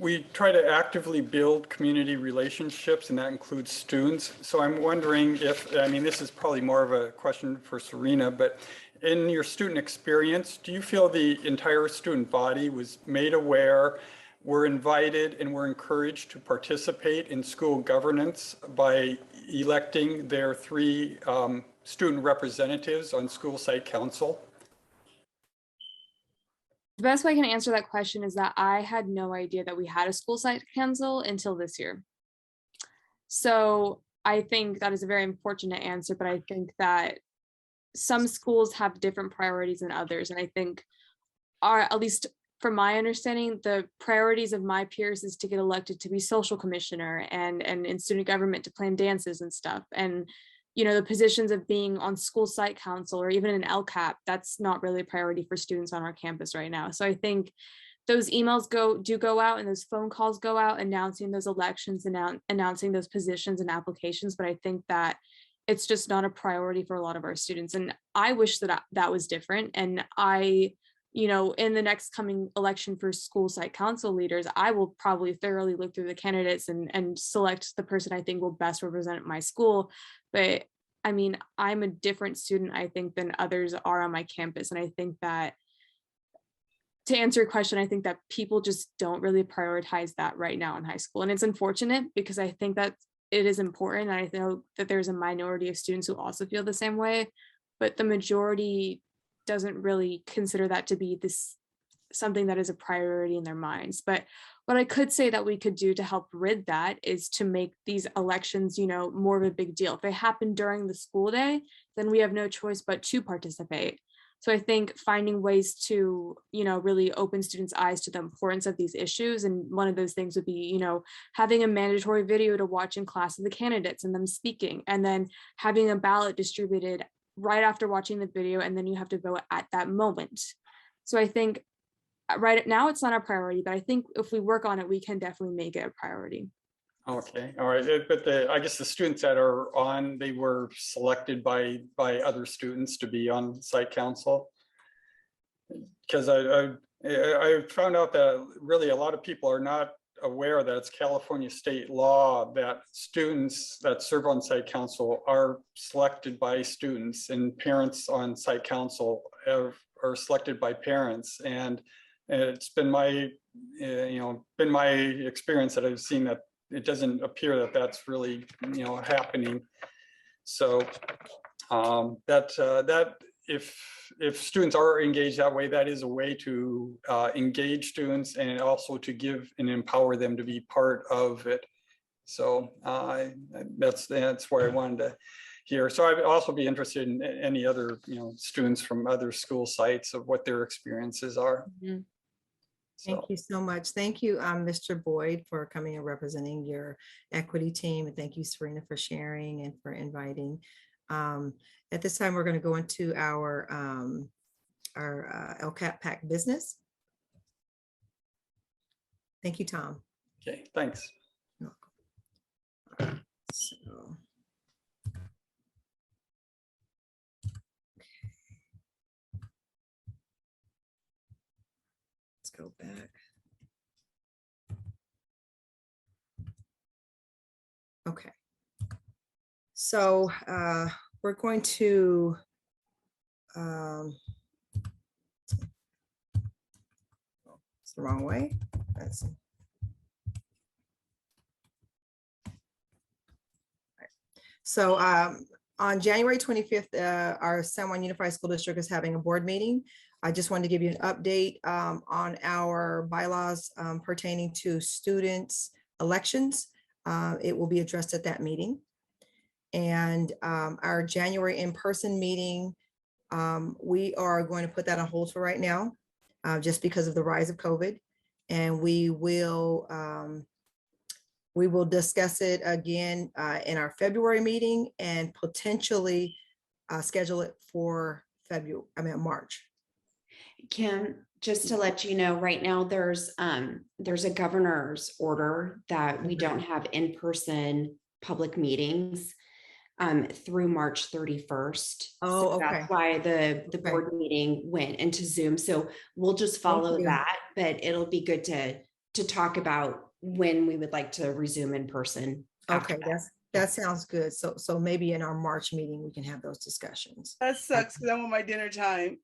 We try to actively build community relationships, and that includes students. So I'm wondering if, I mean, this is probably more of a question for Serena, but in your student experience, do you feel the entire student body was made aware, were invited, and were encouraged to participate in school governance by electing their 3 student representatives on school site council? The best way I can answer that question is that I had no idea that we had a school site council until this year. So I think that is a very unfortunate answer, but I think that some schools have different priorities than others. And I think at least from my understanding, the priorities of my peers is to get elected to be social commissioner and in student government to plan dances and stuff. And you know, the positions of being on school site council or even an LCAP, that's not really a priority for students on our campus right now. So I think those emails do go out and those phone calls go out announcing those elections, announcing those positions and applications. But I think that it's just not a priority for a lot of our students. And I wish that that was different. And you know, in the next coming election for school site council leaders, I will probably thoroughly look through the candidates and select the person I think will best represent my school. But I mean, I'm a different student, I think, than others are on my campus. And I think that to answer your question, I think that people just don't really prioritize that right now in high school. And it's unfortunate because I think that it is important. And I know that there's a minority of students who also feel the same way, but the majority doesn't really consider that to be something that is a priority in their minds. But what I could say that we could do to help rid that is to make these elections, you know, more of a big deal. If they happen during the school day, then we have no choice but to participate. So I think finding ways to, you know, really open students' eyes to the importance of these issues. And one of those things would be, you know, having a mandatory video to watch in class of the candidates and them speaking, and then having a ballot distributed right after watching the video, and then you have to vote at that moment. So I think right now it's not a priority, but I think if we work on it, we can definitely make it a priority. Okay, all right. But I guess the students that are on, they were selected by other students to be on site council. Because I found out that really a lot of people are not aware that it's California state law that students that serve on site council are selected by students, and parents on site council are selected by parents. And it's been my been my experience that I've seen that it doesn't appear that that's really happening. So that if students are engaged that way, that is a way to engage students and also to give and empower them to be part of it. So that's where I wanted to hear. So I'd also be interested in any other students from other school sites of what their experiences are. Mm-hmm. Thank you so much. Thank you, Mr. Boyd, for coming and representing your equity team. And thank you, Serena, for sharing and for inviting. At this time, we're going to go into our LCAP PAC business. Thank you, Tom. Okay, thanks. So, let's go back. Okay. So we're going to it's the wrong way. Let's see. Right. So on January 25th, our San Juan Unified School District is having a board meeting. I just wanted to give you an update on our bylaws pertaining to students' elections. It will be addressed at that meeting. And our January in-person meeting, we are going to put that on hold for right now, just because of the rise of COVID. And we will discuss it again in our February meeting and potentially schedule it for March. Kim, just to let you know, right now there's a governor's order that we don't have in-person public meetings through March 31st. Oh, so okay. That's why the board meeting went into Zoom. So we'll just follow that, but it'll be good to to talk about when we would like to resume in person. after Okay, that. that sounds good. So maybe in our March meeting, we can have those discussions. That sucks because I'm on my dinner time.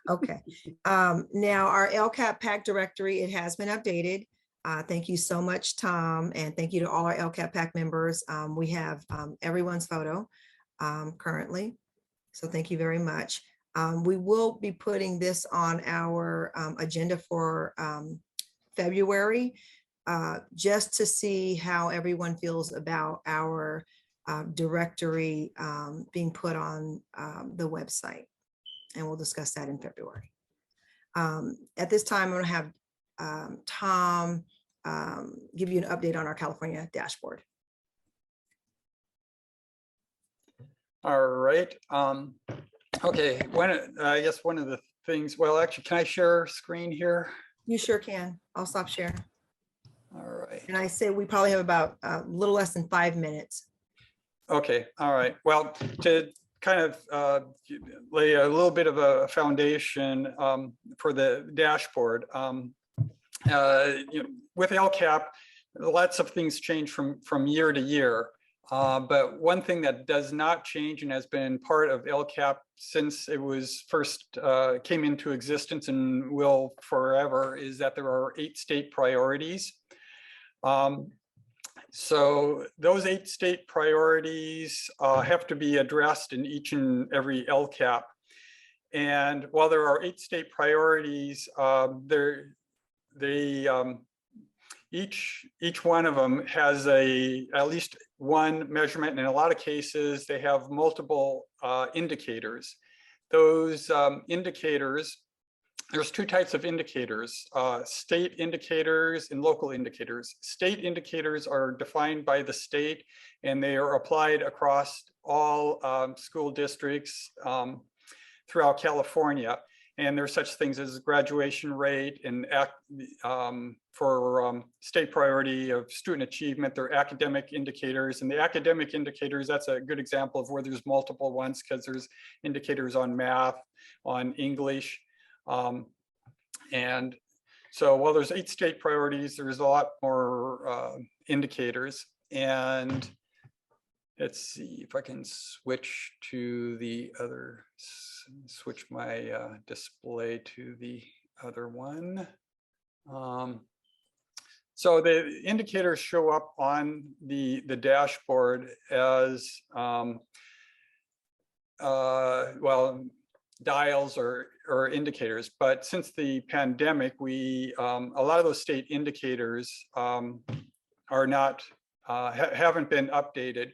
Okay. Now our LCAP PAC directory, it has been updated. Thank you so much, Tom, and thank you to all our LCAP PAC members. We have everyone's photo currently. So thank you very much. We will be putting this on our agenda for February, just to see how everyone feels about our directory being put on the website. And we'll discuss that in February. At this time, I'm going to have Tom give you an update on our California dashboard. All right. Okay. I guess one of the things, well, actually, can I share screen here? You sure can. I'll stop sharing. All right. And I say we probably have about a little less than 5 minutes. Okay. All right. Well, to kind of lay a little bit of a foundation for the dashboard. With LCAP, lots of things change from year to year. But one thing that does not change and has been part of LCAP since it was first came into existence and will forever is that there are 8 state priorities. So those 8 state priorities have to be addressed in each and every LCAP. And while there are 8 state priorities, each one of them has at least one measurement, and in a lot of cases they have multiple indicators. Those indicators, there's 2 types of indicators, state indicators and local indicators. State indicators are defined by the state and they are applied across all school districts throughout California. And there's such things as graduation rate and for state priority of student achievement, they're academic indicators. And the academic indicators, that's a good example of where there's multiple ones because there's indicators on math, on English. And so while there's 8 state priorities, there's a lot more indicators. And let's see if I can switch to the other, switch my display to the other one. So the indicators show up on the dashboard as, well, dials or indicators, but since the pandemic, a lot of those state indicators are not, haven't been updated.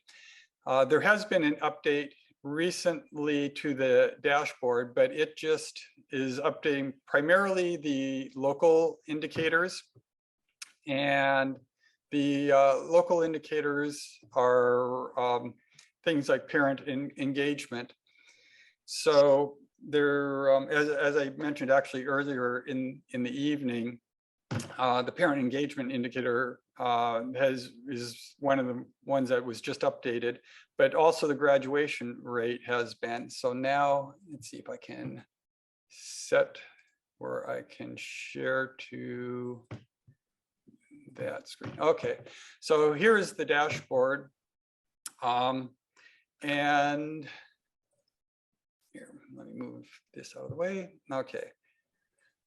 There has been an update recently to the dashboard, but it just is updating primarily the local indicators. And the local indicators are things like parent engagement. So there, as I mentioned actually earlier in the evening, the parent engagement indicator is one of the ones that was just updated, but also the graduation rate has been. So now let's see if I can set where I can share to that screen. Okay, so here is the dashboard. And here, let me move this out of the way. Okay.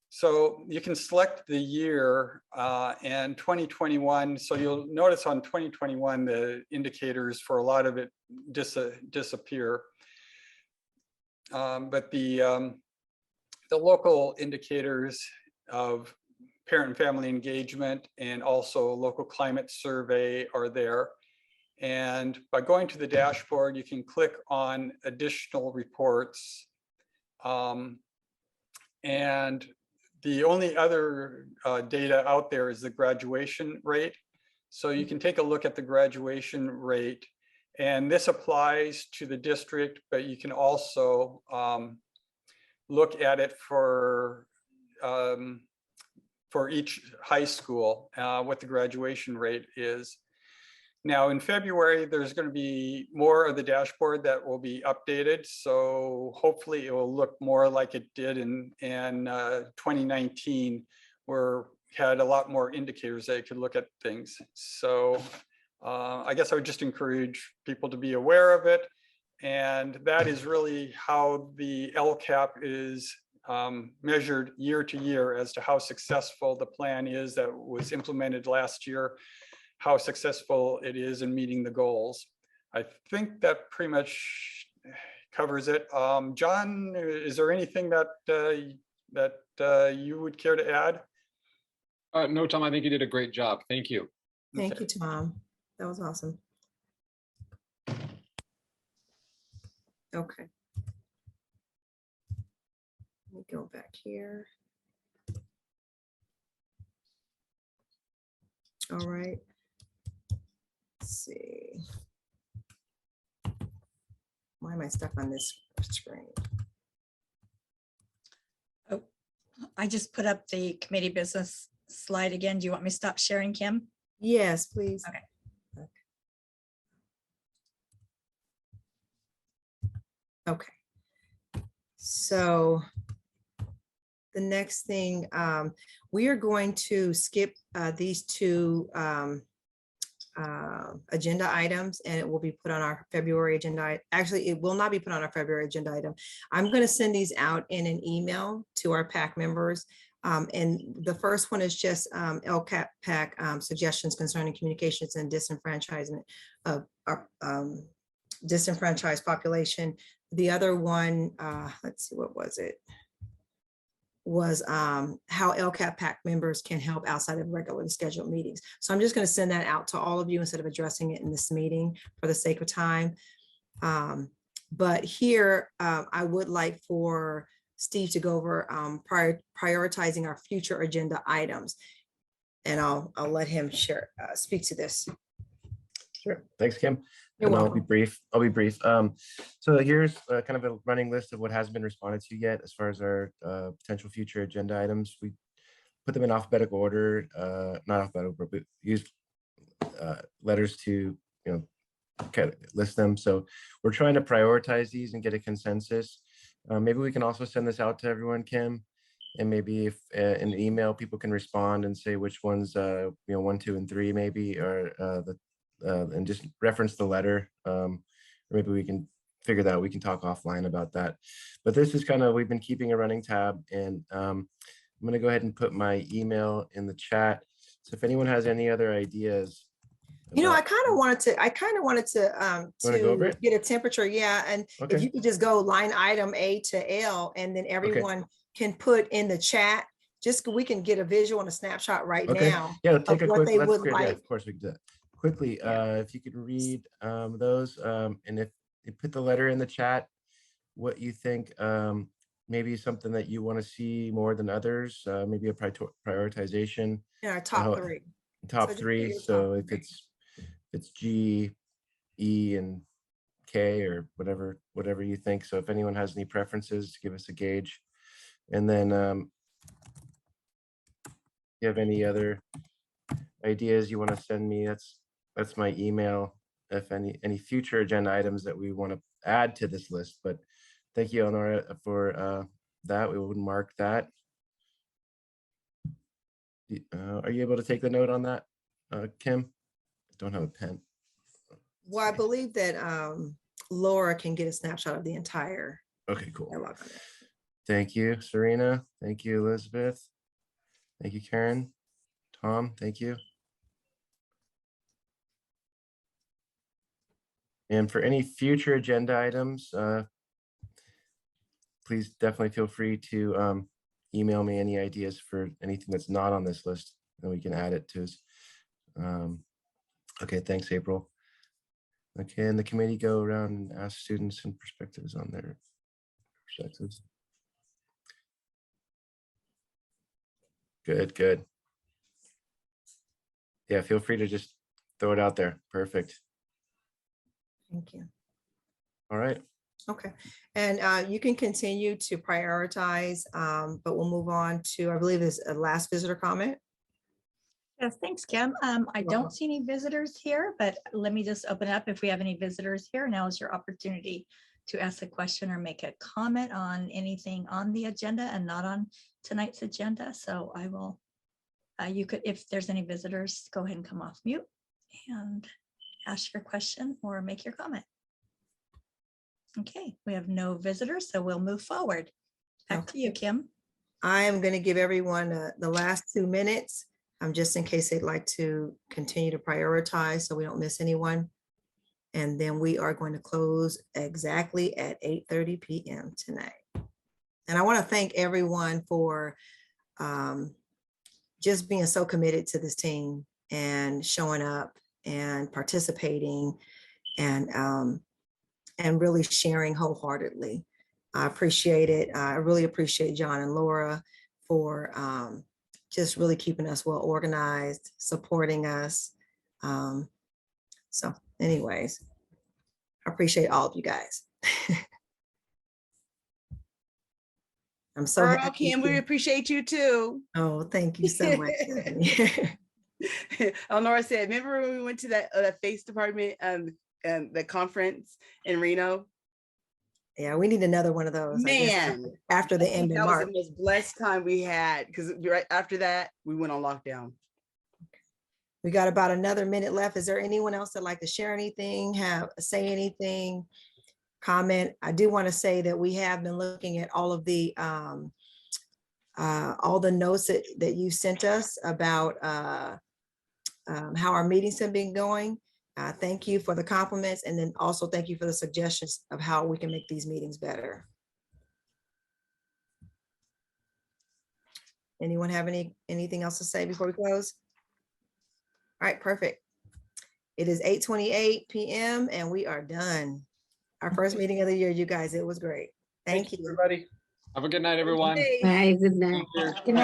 So you can select the year and 2021. So you'll notice on 2021, the indicators for a lot of it disappear. But the local indicators of parent and family engagement and also local climate survey are there. And by going to the dashboard, you can click on additional reports. And the only other data out there is the graduation rate. So you can take a look at the graduation rate, and this applies to the district, but you can also look at it for each high school, what the graduation rate is. Now in February, there's going to be more of the dashboard that will be updated. So hopefully it will look more like it did in 2019, where had a lot more indicators they could look at things. So I guess I would just encourage people to be aware of it. And that is really how the LCAP is measured year to year as to how successful the plan is that was implemented last year, how successful it is in meeting the goals. I think that pretty much covers it. John, is there anything that you would care to add? No, Tom, I think you did a great job. Thank you. Thank you, Tom. That was awesome. Okay. Let me go back here. All right. Let's see. Why am I stuck on this screen? Oh, I just put up the committee business slide again. Do you want me to stop sharing, Kim? Yes, please. Okay. Okay. So the next thing, we are going to skip these two agenda items, and it will be put on our February agenda. Actually, it will not be put on our February agenda item. I'm going to send these out in an email to our PAC members. And the first one is just LCAP PAC suggestions concerning communications and disenfranchisement of our disenfranchised population. The other one, let's see, what was it? Was how LCAP PAC members can help outside of regularly scheduled meetings. So I'm just going to send that out to all of you instead of addressing it in this meeting for the sake of time. But here, I would like for Steve to go over prioritizing our future agenda items. And I'll let him share, speak to this. Sure. Thanks, Kim. You're And welcome. I'll be brief. So here's kind of a running list of what hasn't been responded to yet as far as our potential future agenda items. We put them in alphabetical order, not alphabetical, but we used letters to, kind of list them. So we're trying to prioritize these and get a consensus. Maybe we can also send this out to everyone, Kim, and maybe if in an email people can respond and say which ones, 1, 2, and 3 maybe, or and just reference the letter. Or maybe we can figure that out. We can talk offline about that. But this is kind of, we've been keeping a running tab, and I'm going to go ahead and put my email in the chat. So if anyone has any other ideas. I kind of wanted to get a temperature. Yeah. And Okay. if you could just go line item A to L, and then everyone can put in the chat, just so we can get a visual and a snapshot right now. Yeah, take a what quick, they let's would yeah, like. of course we can do that. Quickly, if you could read those, and if you put the letter in the chat, what you think, maybe something that you want to see more than others, maybe a prioritization. Yeah, our top 3. Top So just 3. give your So top if 3. it's G, E, and K, or whatever you think. So if anyone has any preferences, give us a gauge. And then you have any other ideas you want to send me, that's my email. If any future agenda items that we want to add to this list. But thank you, Eleonora, for that. We would mark that. Are you able to take the note on that, Kim? I don't have a pen. Well, I believe that Laura can get a snapshot of the entire. Okay, cool. dialogue on that. Thank you, Serena. Thank you, Elizabeth. Thank you, Karen. Tom, thank you. And for any future agenda items, please definitely feel free to email me any ideas for anything that's not on this list, and we can add it to us. Okay, thanks, April. Okay, and the committee go around and ask students and perspectives on their perspectives. Good, good. Yeah, feel free to just throw it out there. Perfect. Thank you. All right. Okay, and you can continue to prioritize, but we'll move on to, I believe, is a last visitor comment. Yes, thanks, Kim. I don't see any visitors here, but let me just open up. If we have any visitors here, now is your opportunity to ask a question or make a comment on anything on the agenda and not on tonight's agenda. So I will You could, if there's any visitors, go ahead and come off mute and ask your question or make your comment. Okay, we have no visitors, so we'll move forward. Back to you, Kim. I am going to give everyone the last 2 minutes, just in case they'd like to continue to prioritize so we don't miss anyone. And then we are going to close exactly at 8:30 p.m. tonight. And I want to thank everyone for just being so committed to this team and showing up and participating and really sharing wholeheartedly. I appreciate it. I really appreciate John and Laura for just really keeping us well organized, supporting us. So anyways, I appreciate all of you guys. I'm so Girl, happy. Kim, we appreciate you too. Oh, thank you so much. Elnora said, remember when we went to that face department the conference in Reno? Yeah, we need another one of those. I guess, Man, after the I think end of that was March. the most blessed time we had, because right after that, we went on lockdown. We got about another minute left. Is there anyone else that'd like to share anything, say anything, comment? I do want to say that we have been looking at all the notes that you sent us about how our meetings have been going. Thank you for the compliments, and then also thank you for the suggestions of how we can make these meetings better. Anyone have anything else to say before we close? All right, perfect. It is 8:28 p.m. and we are done. Our first meeting of the year, you guys. It was great. Thank you, everybody. Have a good night, everyone. Bye, good night. Thank you.